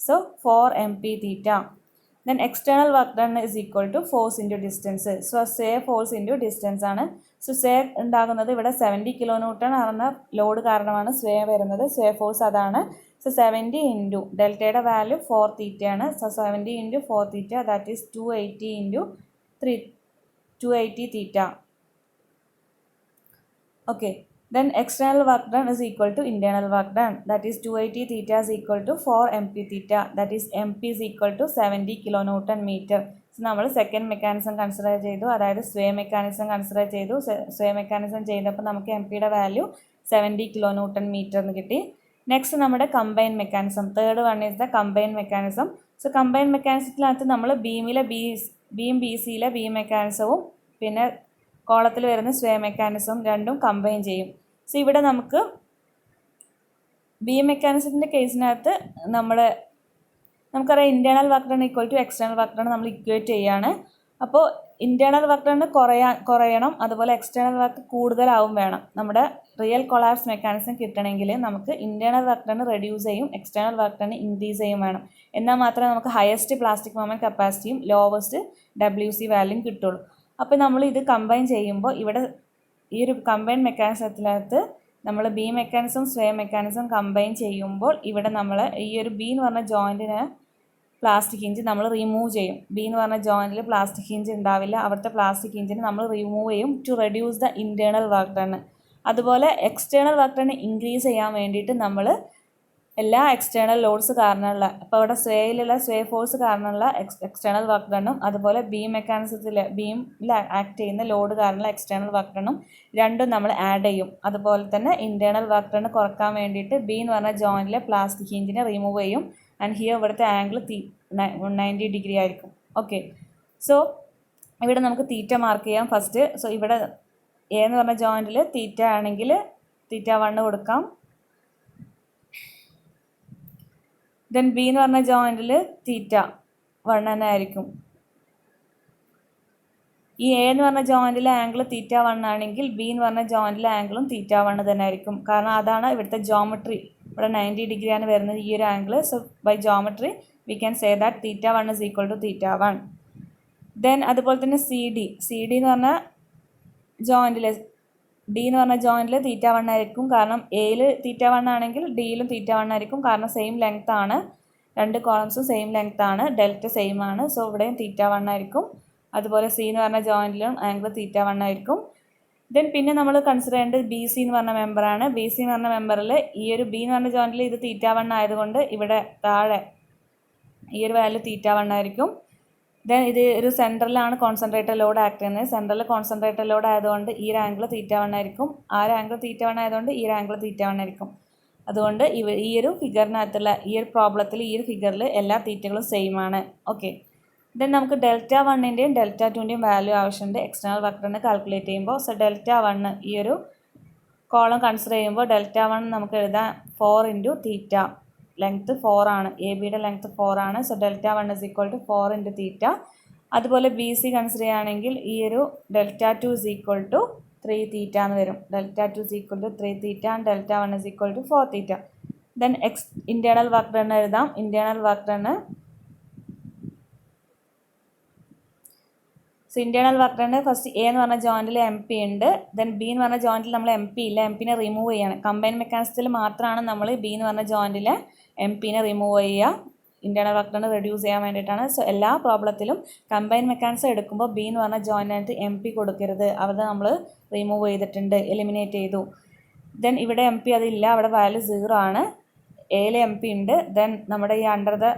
So 4MP theta. Then external work done is equal to force into distance. So sway force into distance ആണ്. So sway ഉണ്ടാകുന്നത് ഇവിടെ 70 kN ആകുന്ന load കാരണമാണ് sway വരുന്നത്. Sway force അതാണ്. So 70 into ഡെൽറ്റയുടെ value 4 തീറ്റയാണ്. So 70 into 4 theta that is 280 into 280 theta. Okay, then external work done is equal to internal work done, that is 280 theta is equal to 4MP theta, that is MP is equal to 70 kilonewton meter. So നമ്മൾ second mechanism consider ചെയ്തു, അതായത് സ്വേ mechanism consider ചെയ്തു. സ്വേ mechanism ചെയ്തപ്പോൾ നമുക്ക് MPയുടെ value 70 kilonewton meter എന്ന് കിട്ടി. Next നമ്മുടെ combine mechanism, third one is the combine mechanism. So combine മെക്കാനിസത്തിനകത്ത് നമ്മൾ ബീം BCയിലെ ബീം മെക്കാനിസവും പിന്നെ കോളത്തിൽ വരുന്ന സ്വേ മെക്കാനിസം രണ്ടും കമ്പൈൻ ചെയ്യും. സോ ഇവിടെ ബീം മെക്കാനിസത്തിൻ്റെ കേസിനകത്ത് നമുക്കറിയാം internal work done equal to external work done നമ്മൾ ഇക്വേറ്റ് ചെയ്യുകയാണ്. അപ്പോൾ ഇൻറ്റേർണൽ വർക്ക് ഡൺ കുറയണം, അതുപോലെ എക്സ്റ്റേണൽ വർക്ക് കൂടുതലാവും വേണം. നമ്മുടെ റിയൽ കൊളാപ്സ് മെക്കാനിസം കിട്ടണമെങ്കിൽ നമുക്ക് ഇൻറ്റേർണൽ വർക്ക് ഡൺ റെഡ്യൂസ് ചെയ്യും, എക്സ്റ്റേണൽ വർക്ക് ഡൺ ഇൻക്രീസ് ചെയ്യും വേണം. എന്നാൽ മാത്രമേ നമുക്ക് ഹയസ്റ്റ് പ്ലാസ്റ്റിക് മൊമെൻറ്റ് കപ്പാസിറ്റിയും ലോവസ്റ്റ് WC വാല്യൂയും കിട്ടുള്ളൂ. അപ്പോൾ നമ്മൾ ഇത് കമ്പൈൻ ചെയ്യുമ്പോൾ ഇവിടെ ഈ ഒരു കമ്പൈൻ മെക്കാനിസത്തിനകത്ത് നമ്മൾ ബി മെക്കാനിസം സ്വേ മെക്കാനിസം കമ്പൈൻ ചെയ്യുമ്പോൾ ഇവിടെ നമ്മൾ ഈ ഒരു ബി എന്ന് പറഞ്ഞ ജോയിൻറ്റിന് പ്ലാസ്റ്റിക് ഹിഞ്ച് നമ്മൾ റിമൂവ് ചെയ്യും. ബി എന്ന് പറഞ്ഞ ജോയിൻറ്റിൽ പ്ലാസ്റ്റിക് ഹിഞ്ച് ഉണ്ടാവില്ല, അവിടുത്തെ പ്ലാസ്റ്റിക് ഹിഞ്ചിന് നമ്മൾ റിമൂവ് ചെയ്യും to reduce the internal work done. അതുപോലെ എക്സ്റ്റേണൽ വർക്ക് ഡൺ ഇൻക്രീസ് ചെയ്യാൻ വേണ്ടിയിട്ട് നമ്മൾ എല്ലാ എക്സ്റ്റേണൽ ലോഡ്സ് കാരണമുള്ള, ഇപ്പോൾ ഇവിടെ സ്വേയിലുള്ള സ്വേ ഫോഴ്സ് കാരണമുള്ള എക്സ്റ്റേണൽ വർക്ക് ഡണ്ണും അതുപോലെ ബീം ബീമിൽ ആക്ട് ചെയ്യുന്ന ലോഡ് കാരണമുള്ള എക്സ്റ്റേണൽ വർക്ക് ഡണ്ണും രണ്ടും നമ്മൾ ആഡ് ചെയ്യും. അതുപോലെ തന്നെ ഇൻറ്റേർണൽ വർക്ക് ഡണ്ണ് കുറക്കാൻ വേണ്ടിയിട്ട് ബി എന്ന് പറഞ്ഞ ജോയിൻറ്റിലെ പ്ലാസ്റ്റിക് ഹിഞ്ചിനെ റിമൂവ് ചെയ്യും. ആൻഡ് ഹിയർ ഇവിടുത്തെ ആംഗിൾ 90 ഡിഗ്രി ആയിരിക്കും. ഓക്കെ, സോ ഇവിടെ നമുക്ക് തീറ്റ മാർക്ക് ചെയ്യാം ഫസ്റ്റ്. സോ ഇവിടെ എ എന്ന് പറഞ്ഞ ജോയിൻറ്റിൽ തീറ്റ ആണെങ്കിൽ തീറ്റ 1 കൊടുക്കാം. ദെൻ ബി എന്ന് പറഞ്ഞ ജോയിൻറ്റിൽ തീറ്റ 1 തന്നെ ആയിരിക്കും. ഈ എ എന്ന് പറഞ്ഞ ജോയിൻറ്റിലെ ആംഗിൾ തീറ്റ 1 ആണെങ്കിൽ ബി എന്ന് പറഞ്ഞ ജോയിൻറ്റിലെ ആംഗിളും തീറ്റ 1 തന്നെ ആയിരിക്കും. കാരണം അതാണ് ഇവിടുത്തെ ജോമെട്രി. ഇവിടെ 90 ഡിഗ്രിയാണ് വരുന്നത് ഈ ഒരു angle. So by geometry we can say that theta 1 is equal to theta 1. Then അതുപോലെ തന്നെ സി ഡി എന്ന് പറഞ്ഞ ജോയിൻറ്റിൽ ഡി എന്ന് പറഞ്ഞ ജോയിൻറ്റിൽ തീറ്റ 1 ആയിരിക്കും. കാരണം എയിൽ തീറ്റ 1 ആണെങ്കിൽ ഡിയിലും തീറ്റ 1 ആയിരിക്കും. കാരണം സെയിം ലെങ്ത് ആണ്, രണ്ട് കോളംസും സെയിം ലെങ്ത് ആണ്, ഡെൽറ്റ സെയിം ആണ്. സോ ഇവിടെയും തീറ്റ 1 ആയിരിക്കും. അതുപോലെ സി എന്ന് പറഞ്ഞ ജോയിൻറ്റിലും ആംഗിൾ തീറ്റ 1 ആയിരിക്കും. ദെൻ പിന്നെ നമ്മൾ കൺസിഡർ ചെയ്യേണ്ടത് ബി സി എന്ന് പറഞ്ഞ മെമ്പറാണ്. ബി സി എന്ന് പറഞ്ഞ മെമ്പറിൽ ഈ ഒരു ബി എന്ന് പറഞ്ഞ ജോയിൻറ്റിൽ ഇത് തീറ്റ 1 ആയതുകൊണ്ട് ഇവിടെ താഴെ ഈ ഒരു വാല്യൂ തീറ്റ 1 ആയിരിക്കും. ദെൻ ഇത് ഒരു സെൻറ്ററിലാണ് കോൺസെൻട്രേറ്റഡ് ലോഡ് ആക്ട് ചെയ്യുന്നത്. സെൻറ്ററിൽ കോൺസെൻട്രേറ്റഡ് ലോഡ് ആയതുകൊണ്ട് ഈ ഒരു ആംഗിൾ θ1 ആയിരിക്കും. ആ ഒരു ആംഗിൾ θ1 ആയതുകൊണ്ട് ഈ ഒരു ആംഗിൾ θ1 ആയിരിക്കും. അതുകൊണ്ട് ഈ ഒരു ഫിഗറിനകത്തുള്ള ഈ ഒരു പ്രോബ്ലത്തിൽ ഈ ഒരു ഫിഗറിൽ എല്ലാ തീറ്റകളും സെയിം ആണ്. ഓക്കെ. ദെൻ നമുക്ക് δ1ൻ്റെയും δ2ൻ്റെയും വാല്യൂ ആവശ്യമുണ്ട് എക്സ്റ്റേണൽ വക്രന് കാൽക്കുലേറ്റ് ചെയ്യുമ്പോൾ. സോ δ1 ഈ ഒരു കോളം കൺസിഡർ ചെയ്യുമ്പോൾ δ1 നമുക്ക് എഴുതാം 4 × θ. ലെങ്ത്ത് 4 ആണ്. എ ബിയുടെ ലെങ്ത്ത് 4 ആണ്. സോ δ1 = 4 × θ. അതുപോലെ ബി സി കൺസിഡർ ചെയ്യുകയാണെങ്കിൽ ഈ ഒരു δ2 = 3 θ എന്ന് വരും. δ2 = 3 θ and δ1 = 4 θ. Then internal work done എഴുതാം. Internal work done so internal work done first A എന്ന് പറഞ്ഞ ജോയിൻറ്റിൽ എം പി ഉണ്ട്. ദെൻ ബി എന്ന് പറഞ്ഞ ജോയിൻറ്റിൽ നമ്മൾ എം പി ഇല്ല, എം പിനെ റിമൂവ് ചെയ്യാണ്. കമ്പൈൻ മെക്കാനിസത്തിൽ മാത്രമാണ് നമ്മൾ ബി എന്ന് പറഞ്ഞ ജോയിൻറ്റിൽ എം പിനെ റിമൂവ് ചെയ്യുക. ഇൻറ്റേർണൽ വർക്ക് ഡൺ റെഡ്യൂസ് ചെയ്യാൻ വേണ്ടിയിട്ടാണ്. സോ എല്ലാ പ്രോബ്ലത്തിലും കമ്പൈൻ മെക്കാനിസം എടുക്കുമ്പോൾ ബി എന്ന് പറഞ്ഞ ജോയിൻറ്റിനകത്ത് എം പി കൊടുക്കരുത്. അവിടെ നമ്മൾ റിമൂവ് ചെയ്തിട്ടുണ്ട്, എലിമിനേറ്റ് ചെയ്തു. ദെൻ ഇവിടെ എം പി അതില്ല, അവിടെ വാല്യൂ 0 ആണ്. എയിൽ എം പി ഉണ്ട്. ദെൻ നമ്മുടെ ഈ അണ്ടർ ദ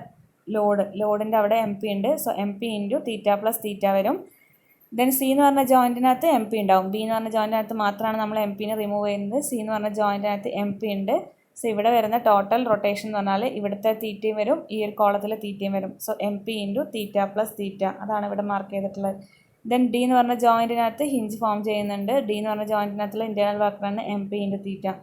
ലോഡിൻ്റെ അവിടെ എം പി ഉണ്ട്. സോ എം പി × θ + θ വരും. ദെൻ സി എന്ന് പറഞ്ഞ ജോയിൻറ്റിനകത്ത് എം പി ഉണ്ടാവും. ബി എന്ന് പറഞ്ഞ ജോയിൻറ്റിനകത്ത് മാത്രമാണ് നമ്മൾ എം പിനെ റിമൂവ് ചെയ്യുന്നത്. സി എന്ന് പറഞ്ഞ ജോയിൻറ്റിനകത്ത് എം പി ഉണ്ട്. സോ ഇവിടെ വരുന്ന ടോട്ടൽ റൊട്ടേഷൻ എന്ന് പറഞ്ഞാൽ ഇവിടുത്തെ തീറ്റയും വരും, ഈ ഒരു കോളത്തിലെ തീറ്റയും വരും. സോ എം പി × θ + θ അതാണ് ഇവിടെ മാർക്ക് ചെയ്തിട്ടുള്ളത്. ദെൻ ഡി എന്ന് പറഞ്ഞ ജോയിൻറ്റിനകത്ത് ഹിഞ്ച് ഫോം ചെയ്യുന്നുണ്ട്. ഡി എന്ന് പറഞ്ഞ ജോയിൻറ്റിനകത്തുള്ള internal work done M P × θ.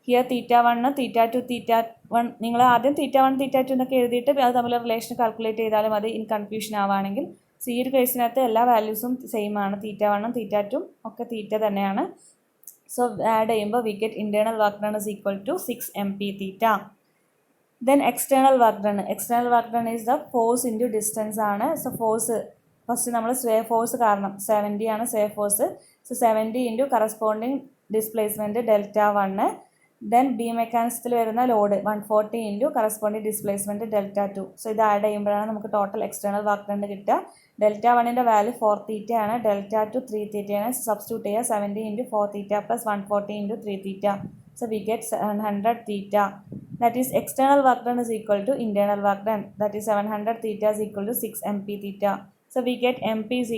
Here θ1 θ2 θ1 നിങ്ങൾ ആദ്യം θ1 θ2 എന്നൊക്കെ എഴുതിയിട്ട് അത് തമ്മിൽ റിലേഷൻ കാൽക്കുലേറ്റ് ചെയ്താലും മതി, ഇൻ കൺഫ്യൂഷൻ ആവുകയാണെങ്കിൽ. സോ ഈ ഒരു കേസിനകത്ത് എല്ലാ വാല്യൂസും സെയിം ആണ്. θ1 θ2 ഒക്കെ തീറ്റ തന്നെയാണ്. സോ ആഡ് ചെയ്യുമ്പോൾ we get internal work done = 6 mp⁻θ. Then external work done. External work done is the force × distance ആണ്. സോ ഫോഴ്സ് ഫസ്റ്റ് നമ്മൾ സ്വേ ഫോഴ്സ് കാരണം 70 ആണ് sway force. So 70 × corresponding displacement δ1. Then B മെക്കാനിസത്തിൽ വരുന്ന load 140 × corresponding displacement δ2. So ഇത് add ചെയ്യുമ്പോഴാണ് നമുക്ക് total external work done കിട്ടുക. δ1ൻ്റെ വാല്യൂ 4 θ ആണ്, δ2 3 θ ആണ്. സബ്സ്റ്റിറ്റ്യൂട്ട് ചെയ്യുക 70 × 4 θ + 140 × 3 θ. So we get 700 θ. That is external work done = internal work done. That is 700 θ = 6 mp⁻θ. So we get mp =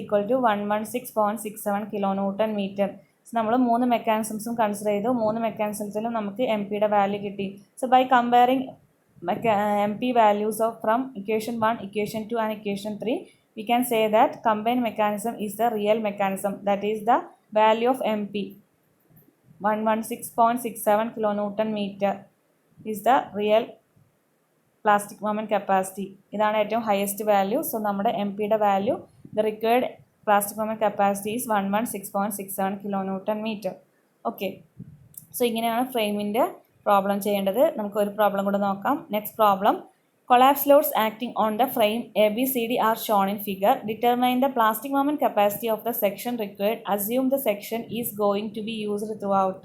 116.67 kN/m. സോ നമ്മൾ 3 മെക്കാനിസംസും കൺസിഡർ ചെയ്തു. 3 മെക്കാനിസത്തിലും നമുക്ക് എം പിയുടെ വാല്യൂ കിട്ടി. So by comparing M P values from equation 1, equation 2 and equation 3, we can say that combined mechanism is the real mechanism. That is the value of MP 116.67 kN/m is the real plastic moment capacity. ഇതാണ് ഏറ്റവും highest value. So നമ്മുടെ M പിയുടെ value the required plastic moment capacity is 116.67 kN/m. Okay. So ഇങ്ങനെയാണ് ഫ്രെയിമിൻ്റെ problem ചെയ്യേണ്ടത്. നമുക്ക് ഒരു problem കൂടെ നോക്കാം. Next problem. Collapse loads acting on the frame ABCD are shown in figure. Determine the plastic moment capacity of the section required. Assume the section is going to be used throughout.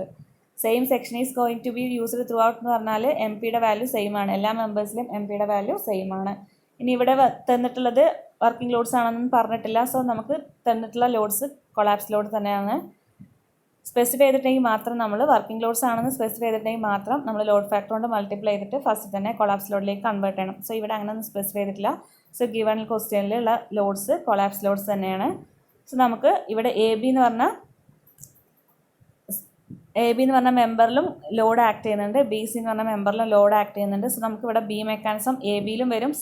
Same section is going to be used throughout എന്ന് പറഞ്ഞാൽ M പിയുടെ value same ആണ്. എല്ലാ മെമ്പേഴ്സിലും M പിയുടെ value same ആണ്. ഇനി ഇവിടെ തന്നിട്ടുള്ളത് വർക്കിംഗ് ലോഡ്സ് ആണെന്നൊന്നും പറഞ്ഞിട്ടില്ല. സോ നമുക്ക് തന്നിട്ടുള്ള ലോഡ്സ് കൊളാപ്സ് ലോഡ് തന്നെയാണ്. സ്പെസിഫൈ ചെയ്തിട്ടുണ്ടെങ്കിൽ മാത്രം നമ്മൾ വർക്കിംഗ് ലോഡ്സ് ആണെന്ന് സ്പെസിഫൈ ചെയ്തിട്ടുണ്ടെങ്കിൽ മാത്രം നമ്മൾ ലോഡ് ഫാക്ടർ കൊണ്ട് മൾട്ടിപ്ലൈ ചെയ്തിട്ട് ഫസ്റ്റ് തന്നെ കൊളാപ്സ് ലോഡിലേക്ക് കൺവേർട്ട് ചെയ്യണം. സോ ഇവിടെ അങ്ങനെയൊന്നും സ്പെസിഫൈ ചെയ്തിട്ടില്ല. സോ ഗിവൺ ക്വസ്റ്റ്യനിലുള്ള ലോഡ്സ് കൊളാപ്സ് ലോഡ്സ് തന്നെയാണ്. സോ നമുക്ക് ഇവിടെ എ ബി എന്ന് പറഞ്ഞ മെമ്പറിലും ലോഡ് ആക്ട് ചെയ്യുന്നുണ്ട്, ബി സി എന്ന് പറഞ്ഞ മെമ്പറിലും ലോഡ് ആക്ട് ചെയ്യുന്നുണ്ട്. സോ നമുക്ക് ഇവിടെ ബി മെക്കാനിസം എ ബിയിലും വരും,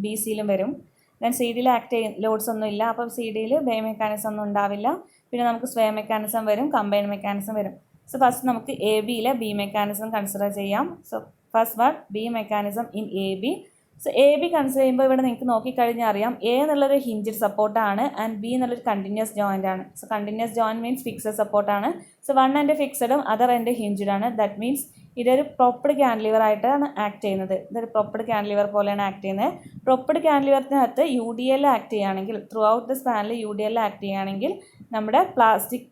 ബി സിയിലും വരും. ദെൻ സി ഡിയിൽ ആക്ട് ചെയ്യുന്ന ലോഡ്സ് ഒന്നും ഇല്ല, അപ്പം സി ഡിയിൽ ബേ മെക്കാനിസം ഒന്നും ഉണ്ടാവില്ല. പിന്നെ നമുക്ക് സ്വേ മെക്കാനിസം വരും, കമ്പൈൻ മെക്കാനിസം വരും. സോ ഫസ്റ്റ് നമുക്ക് എ ബിയിലെ ബി മെക്കാനിസം കൺസിഡർ ചെയ്യാം. So first one B mechanism in A B. So A B consider ചെയ്യുമ്പോൾ ഇവിടെ നിങ്ങൾക്ക് നോക്കിക്കഴിഞ്ഞാൽ അറിയാം എ എന്നുള്ളൊരു ഹിഞ്ചഡ് സപ്പോർട്ടാണ് ആൻഡ് ബി എന്നുള്ളൊരു കണ്ടിന്യൂസ് ജോയിൻ്റ് ആണ്. So continuous joint means fixed സപ്പോർട്ടാണ്. സോ വൺ എൻ്റെ ഫിക്സഡും അതർ എൻ്റെ ഹിഞ്ചഡ് ആണ്. ദാറ്റ് മീൻസ് ഇതൊരു പ്രൊപ്പഡ് ക്യാൻലിവർ ആയിട്ടാണ് ആക്ട് ചെയ്യുന്നത്. ഇതൊരു പ്രൊപ്പഡ് ക്യാൻലിവർ പോലെയാണ് ആക്ട് ചെയ്യുന്നത്. പ്രൊപ്പഡ് ക്യാൻലിവറിനകത്ത് യു ഡി എൽ ആക്ട് ചെയ്യുകയാണെങ്കിൽ ത്രൂ ഔട്ട് ദ സ്പാനിൽ യു ഡി എൽ ആക്ട് ചെയ്യുകയാണെങ്കിൽ നമ്മുടെ പ്ലാസ്റ്റിക്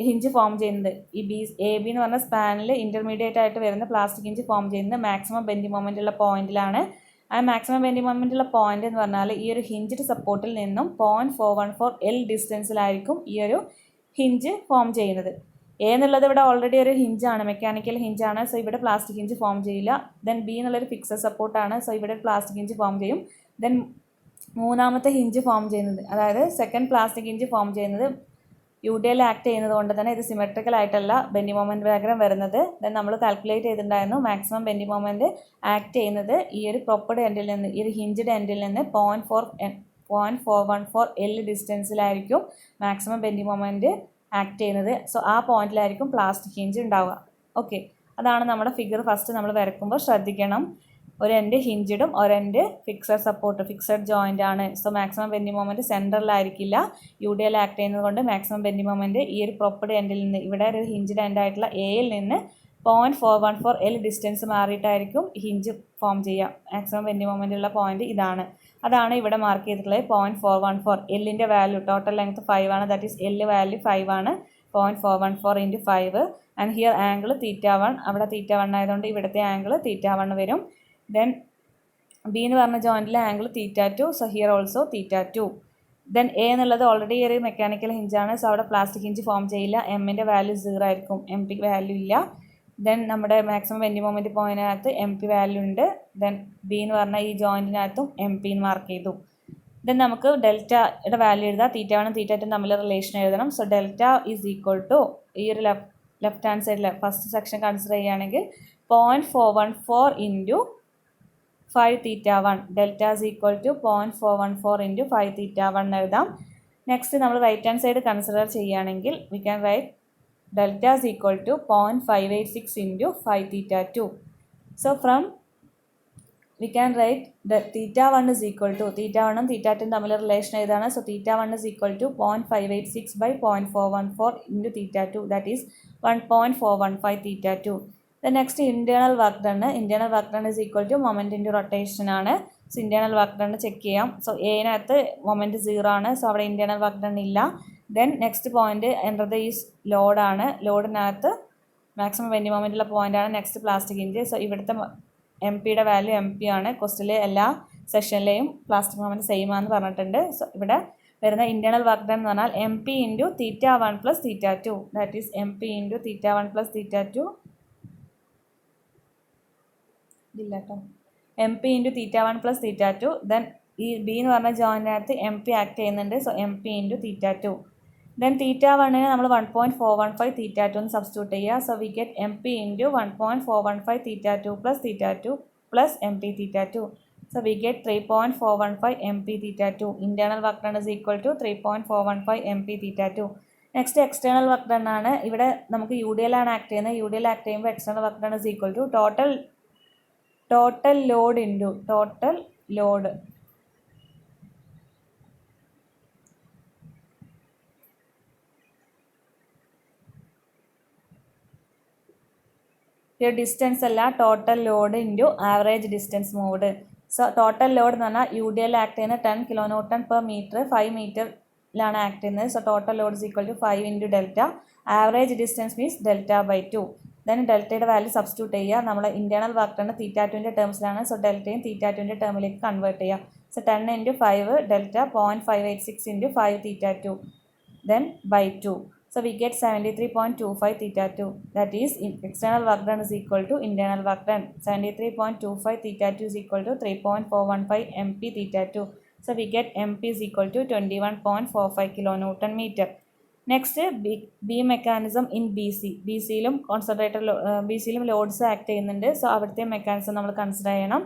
ഹിഞ്ച് ഫോം ചെയ്യുന്നത് ഈ എ ബി എന്ന് പറഞ്ഞ സ്പാനിൽ ഇൻ്റർമീഡിയറ്റ് ആയിട്ട് വരുന്ന പ്ലാസ്റ്റിക് ഹിഞ്ച് ഫോം ചെയ്യുന്നത് മാക്സിമം ബെൻഡിങ് മൊമെൻ്റ് ഉള്ള പോയിന്റിലാണ്. ആ മാക്സിമം ബെൻഡിങ് മൊമെൻ്റ് ഉള്ള പോയിന്റ് എന്ന് പറഞ്ഞാൽ ഈ ഒരു ഹിഞ്ചഡ് സപ്പോർട്ടിൽ നിന്നും 0.414 L ഡിസ്റ്റൻസിലായിരിക്കും ഈ ഒരു ഹിഞ്ച് ഫോം ചെയ്യുന്നത്. എ എന്നുള്ളത് ഇവിടെ ഓൾറെഡി ഒരു ഹിഞ്ചാണ്, മെക്കാനിക്കൽ ഹിഞ്ചാണ്. സോ ഇവിടെ പ്ലാസ്റ്റിക് ഹിഞ്ച് ഫോം ചെയ്യില്ല. ദെൻ ബി എന്നുള്ളൊരു ഫിക്സഡ് സപ്പോർട്ടാണ്. സോ ഇവിടെ പ്ലാസ്റ്റിക് ഹിഞ്ച് ഫോം ചെയ്യും. ദെൻ മൂന്നാമത്തെ ഹിഞ്ച് ഫോം ചെയ്യുന്നത്, അതായത് സെക്കൻഡ് പ്ലാസ്റ്റിക് ഹിഞ്ച് ഫോം ചെയ്യുന്നത് UDL ആക്ട് ചെയ്യുന്നത് കൊണ്ട് തന്നെ ഇത് സിമെട്രിക്കൽ ആയിട്ടല്ല ബെൻഡി മൊമെൻറ്റ് ഡയഗ്രം വരുന്നത്. ദെൻ നമ്മൾ കാൽക്കുലേറ്റ് ചെയ്തിട്ടുണ്ടായിരുന്നു മാക്സിമം ബെൻഡി മൊമെൻറ്റ് ആക്ട് ചെയ്യുന്നത് ഈ ഒരു പ്രൊപ്പഡ് എൻഡിൽ നിന്ന്, ഈ ഒരു ഹിഞ്ച്ഡ് എൻഡിൽ നിന്ന് 0.414 L ഡിസ്റ്റൻസിലായിരിക്കും മാക്സിമം ബെൻഡി മൊമെൻറ്റ് ആക്ട് ചെയ്യുന്നത്. സോ ആ പോയിന്റിലായിരിക്കും പ്ലാസ്റ്റിക് ഹിഞ്ച് ഉണ്ടാവുക. ഓക്കെ, അതാണ് നമ്മുടെ ഫിഗർ ഫസ്റ്റ് നമ്മൾ വരയ്ക്കുമ്പോൾ ശ്രദ്ധിക്കണം. ഒരു എൻഡ് ഹിഞ്ചിടും ഒരെൻഡ് ഫിക്സഡ് സപ്പോർട്ട്, ഫിക്സഡ് ജോയിൻ്റ് ആണ്. സോ മാക്സിമം ബെൻഡി മൊമെൻറ്റ് സെൻറ്ററിലായിരിക്കില്ല. UDL ആക്ട് ചെയ്യുന്നത് കൊണ്ട് മാക്സിമം ബെൻഡി മൊമെൻറ്റ് ഈ ഒരു പ്രൊപ്പഡ് എൻഡിൽ നിന്ന്, ഇവിടെ ഒരു ഹിഞ്ച്ഡ് എൻഡ് ആയിട്ടുള്ള എയിൽ നിന്ന് 0.414 L ഡിസ്റ്റൻസ് മാറിയിട്ടായിരിക്കും ഹിഞ്ച് ഫോം ചെയ്യുക. മാക്സിമം ബെൻഡി മൊമെൻറ്റ് ഉള്ള പോയിന്റ് ഇതാണ്. അതാണ് ഇവിടെ മാർക്ക് ചെയ്തിട്ടുള്ളത് 0.414. എല്ലിൻ്റെ വാല്യൂ ടോട്ടൽ ലെങ്ത് 5 ആണ്, ദാറ്റ് ഈസ് എൽ വാല്യൂ 5 ആണ്. 0.414 × 5 ആൻഡ് ഹിയർ ആംഗിൾ θ1, അവിടെ θ1 ആയതുകൊണ്ട് ഇവിടുത്തെ ആംഗിൾ θ1 വരും. ദെൻ ബി എന്ന് പറഞ്ഞ ജോയിൻറ്റിലെ angle θ2, so here also θ2. Then A എന്നുള്ളത് ഓൾറെഡി ഒരു മെക്കാനിക്കൽ ഹിഞ്ചാണ്, സോ അവിടെ പ്ലാസ്റ്റിക് ഹിഞ്ച് ഫോം ചെയ്യില്ല. എമ്മിൻ്റെ വാല്യൂ 0 ആയിരിക്കും, MP വാല്യൂ ഇല്ല. ദെൻ നമ്മുടെ മാക്സിമം ബെൻഡി മൊമെൻറ്റ് പോയിന്റിനകത്ത് MP വാല്യൂ ഉണ്ട്. ദെൻ ബി എന്ന് പറഞ്ഞ ഈ ജോയിൻറ്റിനകത്തും MP മാർക്ക് ചെയ്തു. ദെൻ നമുക്ക് ഡെൽറ്റയുടെ വാല്യൂ എഴുതാം. θ1 θ2 തമ്മിൽ റിലേഷൻ എഴുതണം. So delta is equal to, ഈ ഒരു ലെഫ്റ്റ് ഹാൻഡ് സൈഡിൽ ഫസ്റ്റ് സെക്ഷൻ കൺസിഡർ ചെയ്യുകയാണെങ്കിൽ 0.414 × 5θ1, ഡെൽറ്റ ഈസ് ഈക്വൽ ടു 0.414 × 5θ1 എഴുതാം. നെക്സ്റ്റ് നമ്മൾ റൈറ്റ് ഹാൻഡ് സൈഡ് കൺസിഡർ ചെയ്യുകയാണെങ്കിൽ we can write delta is equal to 0.586 × 5θ2. So from we can write that θ1 is equal to, θ1 ഉം θ2 തമ്മിൽ relation എഴുതാണ്. So θ1 is equal to 0.586 by 0.414 into θ2, that is 1.415 θ2. The next internal work done, internal work done is equal to moment into rotation ആണ്. സോ internal work done check ചെയ്യാം. So എനകത്ത് moment 0 ആണ്, so അവിടെ internal work done ഇല്ല. Then next point enter is ലോഡാണ്. ലോഡിനകത്ത് maximum bending moment ഉള്ള പോയിന്റ് ആണ് നെക്സ്റ്റ് പ്ലാസ്റ്റിക് ഹിഞ്ച്. സോ ഇവിടുത്തെ MPയുടെ വാല്യൂ MP ആണ്. ക്വസ്റ്റിലെ എല്ലാ സെഷനിലെയും പ്ലാസ്റ്റിക് മൊമെൻറ്റ് സെയിം ആണെന്ന് പറഞ്ഞിട്ടുണ്ട്. സോ ഇവിടെ വരുന്ന ഇന്റേണൽ വർക്ക് ഡൺ എന്ന് പറഞ്ഞാൽ MP × θ1 + θ2, ദാറ്റ് ഈസ് MP × θ1 + θ2 ഇല്ല കേട്ടോ, MP × θ1 + θ2. ദെൻ ഈ ബി എന്ന് പറഞ്ഞ ജോയിനകത്ത് MP ആക്ട് ചെയ്യുന്നുണ്ട്. So MP × θ2. ദെൻ θ1നെ നമ്മൾ 1.415 θ2 എന്ന് സബ്സ്റ്റിറ്റ്യൂട്ട് ചെയ്യുക. So we get MP × 1.415 θ2 + θ2 + MP θ2. So we get 3.415 MP θ2. Internal work done is equal to 3.415 MP θ2. Next external work done ആണ്. ഇവിടെ നമുക്ക് UDL ആണ് ആക്ട് ചെയ്യുന്നത്. UDL ആക്ട് ചെയ്യുമ്പോൾ external work done is equal to total load into total load. Distance അല്ല, total load into average distance moved. So total load എന്ന് പറഞ്ഞാൽ UDL ആക്ട് ചെയ്യുന്ന 10 kN/m, 5 മീറ്ററിലാണ് ആക്ട് ചെയ്യുന്നത്. So total load is equal to 5 × delta. Average distance means ഡെൽറ്റ/2. Then ഡെൽറ്റയുടെ value substitute ചെയ്യുക. നമ്മൾ ഇന്റേണൽ വർക്ക് ഡൺ θ2ൻ്റെ ടേംസിലാണ്. സോ ഡെൽറ്റയും θ2ൻ്റെ ടേമിലേക്ക് കൺവേർട്ട് ചെയ്യുക. So 10 × 5 delta 0.586 × 5θ2 then /2. So we get 73.25 θ2. That is external work done is equal to internal work done. 73.25 θ2 is equal to 3.415 MP θ2. So we get MP is equal to 21.45 kN/m. Next, beam mechanism in BC. BCയിലും concentrated BCയിലും loads act ചെയ്യുന്നുണ്ട്. So അവിടുത്തെ mechanism നമ്മൾ consider ചെയ്യണം.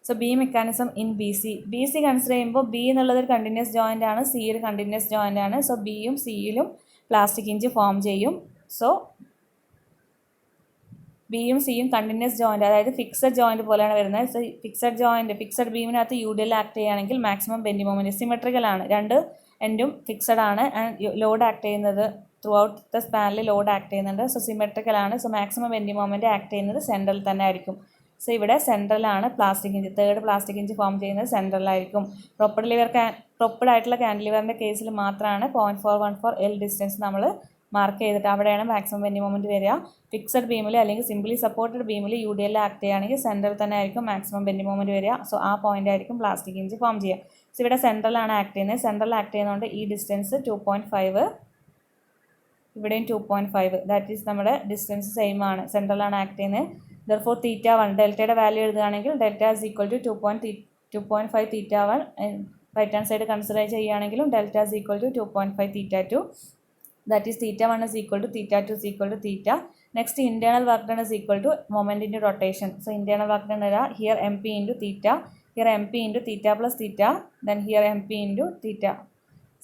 So B mechanism in BC consider ചെയ്യുമ്പോൾ B എന്നുള്ളത് ഒരു continuous joint ആണ്, C ഒരു കണ്ടിന്യൂസ് ജോയിൻ്റ് ആണ്. സോ ബിയും സിയിലും പ്ലാസ്റ്റിക് ഹിഞ്ച് ഫോം ചെയ്യും. സോ ബിയും സിയും കണ്ടിന്യൂസ് ജോയിൻ്റ്, അതായത് ഫിക്സഡ് ജോയിൻ്റ് പോലെയാണ് വരുന്നത്. സോ ഫിക്സഡ് ബീമിനകത്ത് UDL ആക്ട് ചെയ്യുകയാണെങ്കിൽ മാക്സിമം ബെൻഡി മൊമെൻറ്റ് സിമെട്രിക്കൽ ആണ്, രണ്ട് എൻഡും ഫിക്സഡ് ആണ്. ആൻഡ് ലോഡ് ആക്ട് ചെയ്യുന്നത് ത്രൂ ഔട്ട് ദ സ്പാനിൽ ലോഡ് ആക്ട് ചെയ്യുന്നുണ്ട്. സോ സിമെട്രിക്കൽ ആണ്. So maximum bending moment act ചെയ്യുന്നത് സെൻട്രൽ തന്നെ ആയിരിക്കും. സോ ഇവിടെ സെൻട്രലാണ് plastic hinge, third plastic hinge form ചെയ്യുന്നത് സെൻട്രലായിരിക്കും. പ്രൊപ്പഡ് ആയിട്ടുള്ള കാൻഡിലിവറിൻ്റെ കേസിൽ മാത്രമാണ് 0.414 L ഡിസ്റ്റൻസ് നമ്മൾ മാർക്ക് ചെയ്തിട്ട് അവിടെയാണ് മാക്സിമം ബെൻഡി മൊമെൻറ്റ് വരിക. ഫിക്സഡ് ബീമിൽ അല്ലെങ്കിൽ സിംപ്ലി സപ്പോർട്ടഡ് ബീമിൽ UDL ആക്ട് ചെയ്യുകയാണെങ്കിൽ സെൻട്രൽ തന്നെ ആയിരിക്കും മാക്സിമം ബെൻഡി മൊമെൻറ്റ് വരിക. സോ ആ പോയിന്റ് ആയിരിക്കും പ്ലാസ്റ്റിക് ഹിഞ്ച് ഫോം ചെയ്യുക. സോ ഇവിടെ സെൻട്രലാണ് ആക്ട് ചെയ്യുന്നത്. സെൻട്രൽ ആക്ട് ചെയ്യുന്നതുകൊണ്ട് ഈ ഡിസ്റ്റൻസ് 2.5, ഇവിടെയും 2.5, ദാറ്റ് ഈസ് നമ്മുടെ ഡിസ്റ്റൻസ് സെയിം ആണ്, സെൻട്രലാണ് ആക്ട് ചെയ്യുന്നത്. Therefore θ1 ഡെൽറ്റയുടെ വാല്യൂ എഴുതുകയാണെങ്കിൽ delta is equal to 2.5 theta 1 right hand side consider ചെയ്യുകയാണെങ്കിലും delta is equal to 2.5 theta 2 that is theta 1 is equal to theta 2 is equal to theta. Next internal work done is equal to moment into rotation. So internal work done here mp into theta, here mp into theta plus theta, then here mp into theta.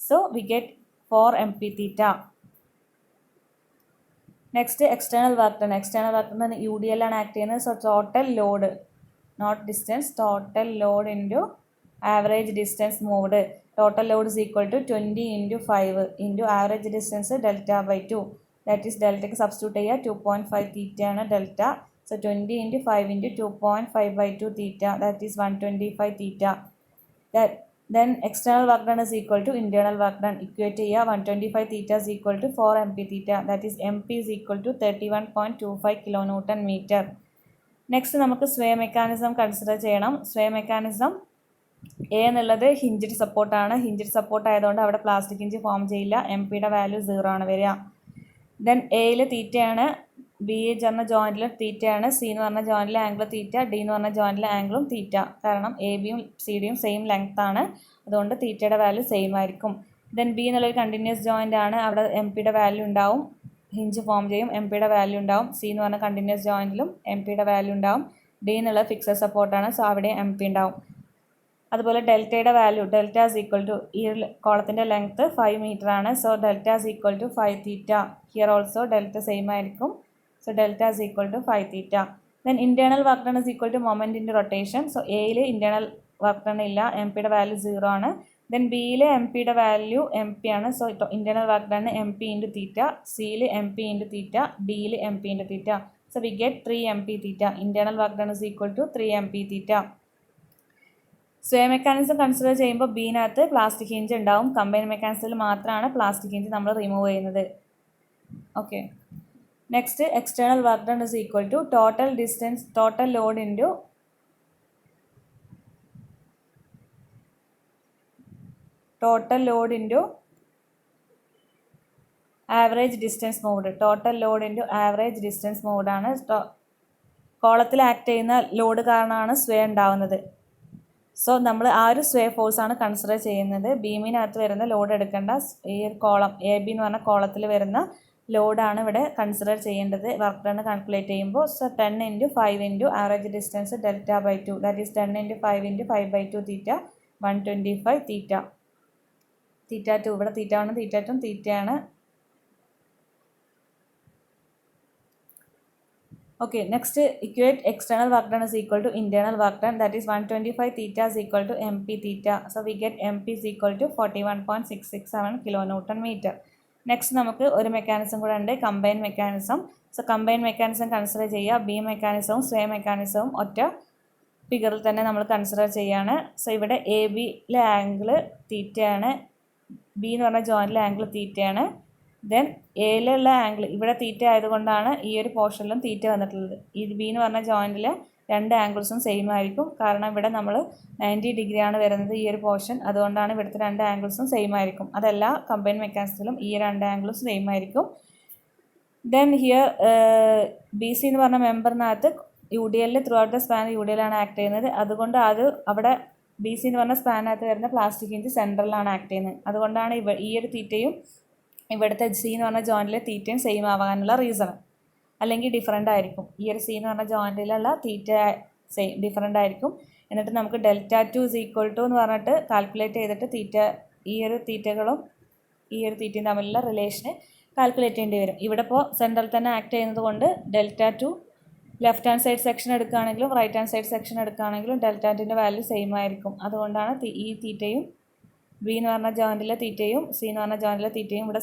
So we get 4 mp theta. Next external work done. External work done UDL and act in. So total load, not distance, total load into average distance moved. Total load is equal to 20 into 5 into average distance delta by 2. That is delta substitute here 2.5 theta and delta. So 20 into 5 into 2.5 by 2 theta, that is 125 theta. Then external work done is equal to internal work done. Equate here 125 theta is equal to 4 mp theta. That is mp is equal to 31.25 kilonewton meter. Next നമുക്ക് sway mechanism consider ചെയ്യണം. Sway mechanism A എന്നുള്ളത് hinged സപ്പോർട്ടാണ്. Hinged support ആയതുകൊണ്ട് അവിടെ plastic hinge form ചെയ്യില്ല. M പിയുടെ വാല്യൂ 0 ആണ് വരിക. ദെൻ എയിൽ തീറ്റയാണ്, ബി എന്ന് പറഞ്ഞ ജോയിൻറ്റിൽ തീറ്റയാണ്, സി എന്ന് പറഞ്ഞ ജോയിൻറ്റിലെ ആംഗിൾ തീറ്റ, ഡി എന്ന് പറഞ്ഞ ജോയിൻറ്റിലെ ആംഗിളും തീറ്റ. കാരണം എ ബിയും സി ഡിയും സെയിം ലെങ്ത് ആണ്, അതുകൊണ്ട് തീറ്റയുടെ വാല്യൂ സെയിം ആയിരിക്കും. ദെൻ ബി എന്നുള്ളൊരു കണ്ടിന്യൂസ് ജോയിൻ്റ് ആണ്, അവിടെ എം പിയുടെ വാല്യൂ ഉണ്ടാവും, ഹിഞ്ച് ഫോം ചെയ്യും, എം പിയുടെ വാല്യൂ ഉണ്ടാവും. സി എന്ന് പറഞ്ഞ കണ്ടിന്യൂസ് ജോയിൻറ്റിലും എം പിയുടെ വാല്യൂ ഉണ്ടാവും. ഡി എന്നുള്ളത് ഫിക്സഡ് സപ്പോർട്ടാണ്, സോ അവിടെ എം പി ഉണ്ടാവും. അതുപോലെ ഡെൽറ്റയുടെ value, delta is equal to ഈ കോളത്തിൻ്റെ ലെങ്ത്ത് 5 മീറ്റർ ആണ്. So delta is equal to 5 theta. Here also delta same ആയിരിക്കും. So delta is equal to 5 theta. Then internal work done is equal to moment in rotation. So എയിൽ internal work done ഇല്ല, M പിയുടെ വാല്യൂ 0 ആണ്. Then ബിയിൽ M പിയുടെ value M P ആണ്. So internal work done M P into theta, സിയിൽ M P into theta, ഡിയിൽ M P into theta. So we get 3 M P theta. Internal work done is equal to 3 M P theta. സ്വേ mechanism consider ചെയ്യുമ്പോൾ ബീനകത്ത് plastic hinge ഉണ്ടാവും. Combine മെക്കാനിസത്തിൽ മാത്രമാണ് plastic hinge നമ്മൾ remove ചെയ്യുന്നത്. Okay, next external work done is equal to total distance, total load into average distance moved. Total load into average distance moved ആണ്. കോളത്തിൽ act ചെയ്യുന്ന ലോഡ് കാരണമാണ് സ്വേ ഉണ്ടാവുന്നത്. സോ നമ്മൾ ആ ഒരു സ്വേ ഫോഴ്സാണ് കൺസിഡർ ചെയ്യുന്നത്. ബീമിനകത്ത് വരുന്ന ലോഡ് എടുക്കേണ്ട ഈ ഒരു കോളം എ ബി എന്ന് പറഞ്ഞ കോളത്തിൽ വരുന്ന ലോഡാണ് ഇവിടെ കൺസിഡർ ചെയ്യേണ്ടത് വർക്ക് ഡൺ കാൽക്കുലേറ്റ് ചെയ്യുമ്പോൾ. So 10 into 5 into average distance delta by 2, that is 10 into 5 into 5 by 2 theta, 125 theta. Theta 2 ഇവിടെ തീറ്റ 1 തീറ്റ 2 തീറ്റയാണ്. Okay, next equate external work done is equal to internal work done, that is 125 theta is equal to mp theta. So we get mp is equal to 41.667 kilonewton meter. Next നമുക്ക് ഒരു mechanism കൂടെ ഉണ്ട്, combine mechanism. So combine mechanism consider ചെയ്യുക. B മെക്കാനിസവും സ്വേ മെക്കാനിസവും ഒറ്റ ഫിഗറിൽ തന്നെ നമ്മൾ consider ചെയ്യാണ്. സോ ഇവിടെ എ ബിയിലെ ആംഗിൾ തീറ്റയാണ്, ബി എന്ന് പറഞ്ഞ ജോയിൻറ്റിലെ ആംഗിൾ തീറ്റയാണ്. ദെൻ എയിലുള്ള ആംഗിൾ ഇവിടെ തീറ്റ ആയതുകൊണ്ടാണ് ഈ ഒരു പോർഷനിലും തീറ്റ വന്നിട്ടുള്ളത്. ഈ ബി എന്ന് പറഞ്ഞ ജോയിൻറ്റിൽ രണ്ട് ആംഗിൾസും സെയിം ആയിരിക്കും. കാരണം ഇവിടെ നമ്മൾ 90 ഡിഗ്രിയാണ് വരുന്നത് ഈ ഒരു പോർഷൻ, അതുകൊണ്ടാണ് ഇവിടുത്തെ രണ്ട് ആംഗിൾസും സെയിം ആയിരിക്കും. അതല്ല കമ്പൈൻ മെക്കാനിസത്തിലും ഈ രണ്ട് ആംഗിൾസും സെയിം ആയിരിക്കും. ദെൻ ഹിയർ ബി സി എന്ന് പറഞ്ഞ മെമ്പറിനകത്ത് യു ഡി എല്ലിൽ throughout the span U D എല്ലാണ് ആക്ട് ചെയ്യുന്നത്. അതുകൊണ്ട് അത് അവിടെ ബി സി എന്ന് പറഞ്ഞ സ്പാനകത്ത് വരുന്ന പ്ലാസ്റ്റിക് ഹിഞ്ച് സെൻട്രലിലാണ് ആക്ട് ചെയ്യുന്നത്. അതുകൊണ്ടാണ് ഈ ഒരു തീറ്റയും ഇവിടുത്തെ സി എന്ന് പറഞ്ഞ ജോയിൻറ്റിലെ തീറ്റയും സെയിം ആവാനുള്ള റീസൺ. അല്ലെങ്കിൽ ഡിഫറൻ്റ് ആയിരിക്കും. ഈ ഒരു സി എന്ന് പറഞ്ഞ ജോയിൻറ്റിലുള്ള തീറ്റ ഡിഫറൻ്റ് ആയിരിക്കും. എന്നിട്ട് നമുക്ക് ഡെൽറ്റ 2 is equal to എന്ന് പറഞ്ഞിട്ട് കാൽക്കുലേറ്റ് ചെയ്തിട്ട് തീറ്റ ഈ ഒരു തീറ്റകളും ഈ ഒരു തീറ്റയും തമ്മിലുള്ള റിലേഷന് കാൽക്കുലേറ്റ് ചെയ്യേണ്ടി വരും. ഇവിടെ ഇപ്പോൾ സെൻട്രൽ തന്നെ ആക്ട് ചെയ്യുന്നത് കൊണ്ട് delta 2 left hand side section എടുക്കുകയാണെങ്കിലും റൈറ്റ് ഹാൻഡ് സൈഡ് സെക്ഷൻ എടുക്കുകയാണെങ്കിലും ഡെൽറ്റ 2ൻ്റെ വാല്യൂ സെയിം ആയിരിക്കും. അതുകൊണ്ടാണ് ഈ തീറ്റയും ബി എന്ന് പറഞ്ഞ ജോയിൻറ്റിലെ തീറ്റയും സി എന്ന് പറഞ്ഞ ജോയിൻറ്റിലെ തീറ്റയും ഇവിടെ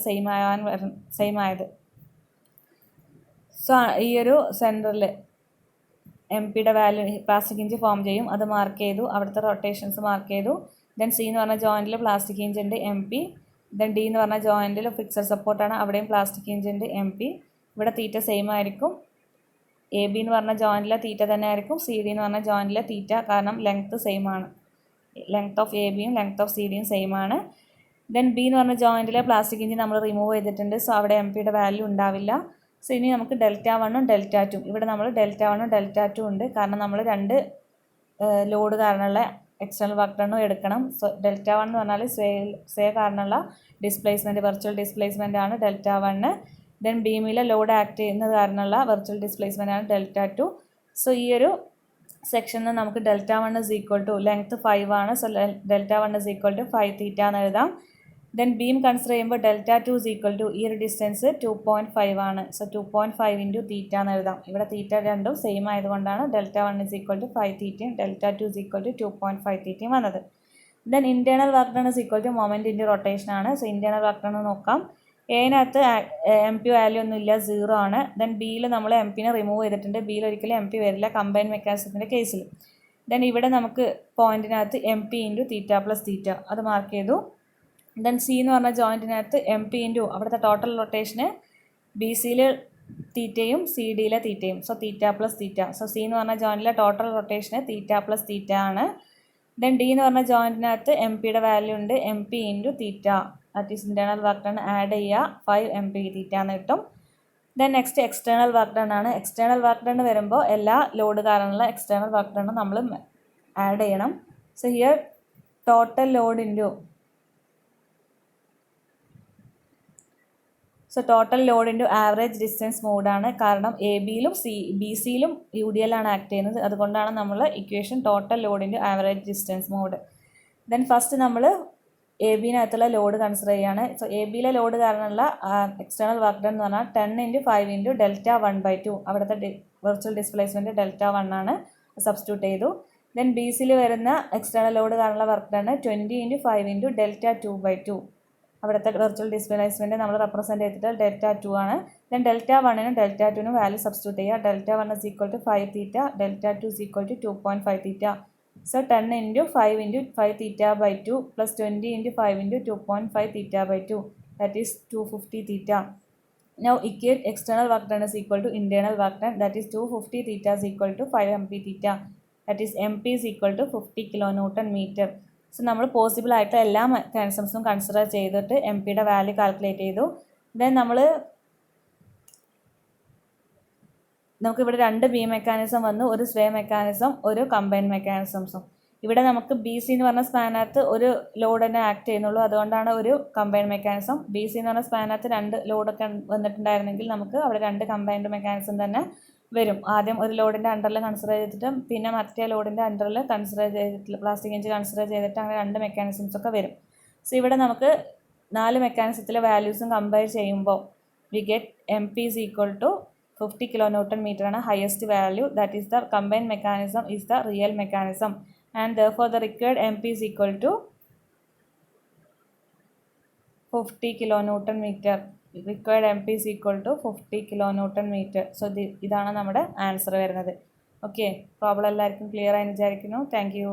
സെയിം ആയത്. സോ ഈ ഒരു സെൻറ്ററിൽ എം പിയുടെ വാല്യൂ പ്ലാസ്റ്റിക് ഹിഞ്ച് ഫോം ചെയ്യും, അത് മാർക്ക് ചെയ്തു, അവിടുത്തെ റൊട്ടേഷൻസ് മാർക്ക് ചെയ്തു. ദെൻ സി എന്ന് പറഞ്ഞ ജോയിൻറ്റിൽ പ്ലാസ്റ്റിക് ഹിഞ്ച് ഉണ്ട് എം പി. ദെൻ ഡി എന്ന് പറഞ്ഞ ജോയിൻറ്റിൽ ഫിക്സഡ് സപ്പോർട്ടാണ്, അവിടെയും പ്ലാസ്റ്റിക് ഹിഞ്ച് ഉണ്ട് എം പി. ഇവിടെ തീറ്റ സെയിം ആയിരിക്കും. എ ബി എന്ന് പറഞ്ഞ ജോയിൻറ്റിലെ തീറ്റ തന്നെ ആയിരിക്കും, സി ഡി എന്ന് പറഞ്ഞ ജോയിൻറ്റിലെ തീറ്റ, കാരണം ലെങ്ത്ത് സെയിം ആണ്. ലെങ്ത് ഓഫ് എ ബിയും ലെങ്ത് ഓഫ് സി ഡിയും സെയിം ആണ്. ദെൻ ബി എന്ന് പറഞ്ഞ ജോയിൻറ്റിലെ പ്ലാസ്റ്റിക് ഹിഞ്ച് നമ്മൾ റിമൂവ് ചെയ്തിട്ടുണ്ട്. സോ അവിടെ എം പിയുടെ വാല്യൂ ഉണ്ടാവില്ല. സോ ഇനി നമുക്ക് ഡെൽറ്റ 1ഉം ഡെൽറ്റ 2, ഇവിടെ നമ്മൾ ഡെൽറ്റ 1ഉം ഡെൽറ്റ 2 ഉണ്ട്. കാരണം നമ്മൾ രണ്ട് ലോഡ് കാരണമുള്ള എക്സ്റ്റേണൽ വർക്ക് ഡണ്ണും എടുക്കണം. സോ ഡെൽറ്റ 1 എന്ന് പറഞ്ഞാൽ സ്വേ കാരണമുള്ള ഡിസ്പ്ലേസ്മെൻറ്റ്, വെർച്വൽ ഡിസ്പ്ലേസ്മെൻ്റ് ആണ് ഡെൽറ്റ 1. ദെൻ ബീമിലെ ലോഡ് ആക്ട് ചെയ്യുന്നത് കാരണമുള്ള വെർച്വൽ ഡിസ്പ്ലേസ്മെൻ്റ് ആണ് ഡെൽറ്റ 2. സോ ഈ ഒരു സെക്ഷനിൽ നമുക്ക് delta 1 is equal to length 5 ആണ്. So delta 1 is equal to 5 theta എന്ന് എഴുതാം. ദെൻ ബീം കൺസിഡർ ചെയ്യുമ്പോൾ ഡെൽറ്റ 2 ഇസ് ഈക്വൽ ടു ഈ ഒരു ഡിസ്റ്റൻസ് 2.5 ആണ്. സോ 2.5 ഇൻറ്റു തീറ്റ എന്ന് എഴുതാം. ഇവിടെ തീറ്റ രണ്ടും സെയിം ആയതുകൊണ്ടാണ് ഡെൽറ്റ 1 ഇസ് ഈക്വൽ ടു 5 തീറ്റയും ഡെൽറ്റ 2 ഇസ് ഈക്വൽ ടു 2.5 തീറ്റയും വന്നത്. Then internal work done is equal to moment into rotation ആണ്. സോ ഇൻറ്റേർണൽ വർക്ക് ഡൺ നോക്കാം. എനകത്ത് എം പി വാല്യൂ ഒന്നുമില്ല, 0 ആണ്. ദെൻ ബിയിൽ നമ്മൾ എം പിനെ റിമൂവ് ചെയ്തിട്ടുണ്ട്. ബിയിൽ ഒരിക്കലും എം പി വരില്ല കമ്പൈൻ മെക്കാനിസത്തിൻ്റെ കേസിൽ. ദെൻ ഇവിടെ നമുക്ക് പോയിന്റിനകത്ത് M P into theta plus theta അത് മാർക്ക് ചെയ്തു. ദെൻ സി എന്ന് പറഞ്ഞ ജോയിൻറ്റിനകത്ത് എം പി ഇൻറ്റു അവിടുത്തെ ടോട്ടൽ റൊട്ടേഷന് ബി സിയിൽ തീറ്റയും സി ഡിയിലെ തീറ്റയും. So theta plus theta. So C എന്ന് പറഞ്ഞ ജോയിൻറ്റിലെ ടോട്ടൽ റൊട്ടേഷന് തീറ്റ പ്ലസ് തീറ്റ ആണ്. ദെൻ ഡി എന്ന് പറഞ്ഞ ജോയിൻറ്റിനകത്ത് എം പിയുടെ വാല്യൂ ഉണ്ട്, M P into theta, that is internal work done add ചെയ്യുക 5 എം പി തീറ്റ എന്ന് കിട്ടും. Then next external work done ആണ്. എക്സ്റ്റേണൽ വർക്ക് ഡൺ വരുമ്പോൾ എല്ലാ ലോഡ് കാരണമുള്ള എക്സ്റ്റേണൽ വർക്ക് ഡൺ നമ്മൾ ആഡ് ചെയ്യണം. So here total load into total load into average distance മൂഡാണ്. കാരണം എ ബിയിലും ബി സിയിലും യു ഡി എൽ ആണ് ആക്ട് ചെയ്യുന്നത്. അതുകൊണ്ടാണ് നമ്മൾ equation total load into average distance mood. Then first നമ്മൾ എ ബിനകത്തുള്ള ലോഡ് കൺസിഡർ ചെയ്യുകയാണ്. സോ എ ബിയിലെ ലോഡ് കാരണമുള്ള എക്സ്റ്റേണൽ വർക്ക് ഡൺ എന്ന് പറഞ്ഞാൽ 10 ഇൻറ്റു 5 ഇൻറ്റു ഡെൽറ്റ 1/2. അവിടുത്തെ വെർച്വൽ ഡിസ്പ്ലേസ്മെൻറ്റ് ഡെൽറ്റ 1 ആണ്, സബ്സ്റ്റിറ്റ്യൂട്ട് ചെയ്തു. ദെൻ ബി സിയിൽ വരുന്ന എക്സ്റ്റേണൽ ലോഡ് കാരണമുള്ള work done 20 into 5 into delta 2/2. അവിടുത്തെ വെർച്വൽ ഡിസ്പ്ലേസ്മെൻറ്റ് നമ്മൾ റെപ്രസെൻറ്റ് ചെയ്തിട്ട് ഡെൽറ്റ 2 ആണ്. ദെൻ ഡെൽറ്റ 1നും ഡെൽറ്റ 2നും വാല്യൂ സബ്സ്റ്റിറ്റ്യൂട്ട് ചെയ്യുക. Delta 1 is equal to 5 theta, delta 2 is equal to 2.5 theta. So 10 into 5 into 5 theta plus 20 into 5 into 2.5 theta, that is 250 theta. Now equate external work done is equal to internal work done, that is 250 theta is equal to 5 mp theta, that is mp is equal to 50 kilonewton meter. So നമ്മൾ possible ആയിട്ട് എല്ലാ മെക്കാനിസംസും consider ചെയ്തിട്ട് M പിയുടെ value calculate ചെയ്തു. Then നമുക്കിവിടെ 2 B mechanism വന്നു, ഒരു സ്വേ mechanism, ഒരു കമ്പൈൻ മെക്കാനിസംസും. ഇവിടെ നമുക്ക് ബി സി എന്ന് പറഞ്ഞ സ്പാനകത്ത് ഒരു ലോഡ് തന്നെ ആക്ട് ചെയ്യുന്നുള്ളൂ, അതുകൊണ്ടാണ് ഒരു കമ്പൈൻഡ് മെക്കാനിസം. ബി സി എന്ന് പറഞ്ഞ സ്പാനകത്ത് 2 ലോഡൊക്കെ വന്നിട്ടുണ്ടായിരുന്നെങ്കിൽ നമുക്ക് അവിടെ 2 കമ്പൈൻഡ് മെക്കാനിസം തന്നെ വരും. ആദ്യം ഒരു ലോഡിൻ്റെ അണ്ടറിൽ കൺസിഡർ ചെയ്തിട്ട് പിന്നെ മറ്റേ ലോഡിൻ്റെ അണ്ടറിൽ കൺസിഡർ ചെയ്തിട്ട് പ്ലാസ്റ്റിക് ഇഞ്ച് കൺസിഡർ ചെയ്തിട്ട് അങ്ങനെ 2 മെക്കാനിസംസ് ഒക്കെ വരും. സോ ഇവിടെ നമുക്ക് 4 മെക്കാനിസത്തിലെ വാല്യൂസും കമ്പയർ ചെയ്യുമ്പോൾ we get M P is equal to 50 kilonewton meter ആണ് highest value, that is the combined mechanism is the real mechanism, and therefore the required MP is equal to 50 kilonewton meter. Required MP is equal to 50 kilonewton meter. So ഇതാണ് നമ്മുടെ answer വരുന്നത്. Okay, problem എല്ലാവർക്കും clear ആയി വിചാരിക്കുന്നു. Thank you.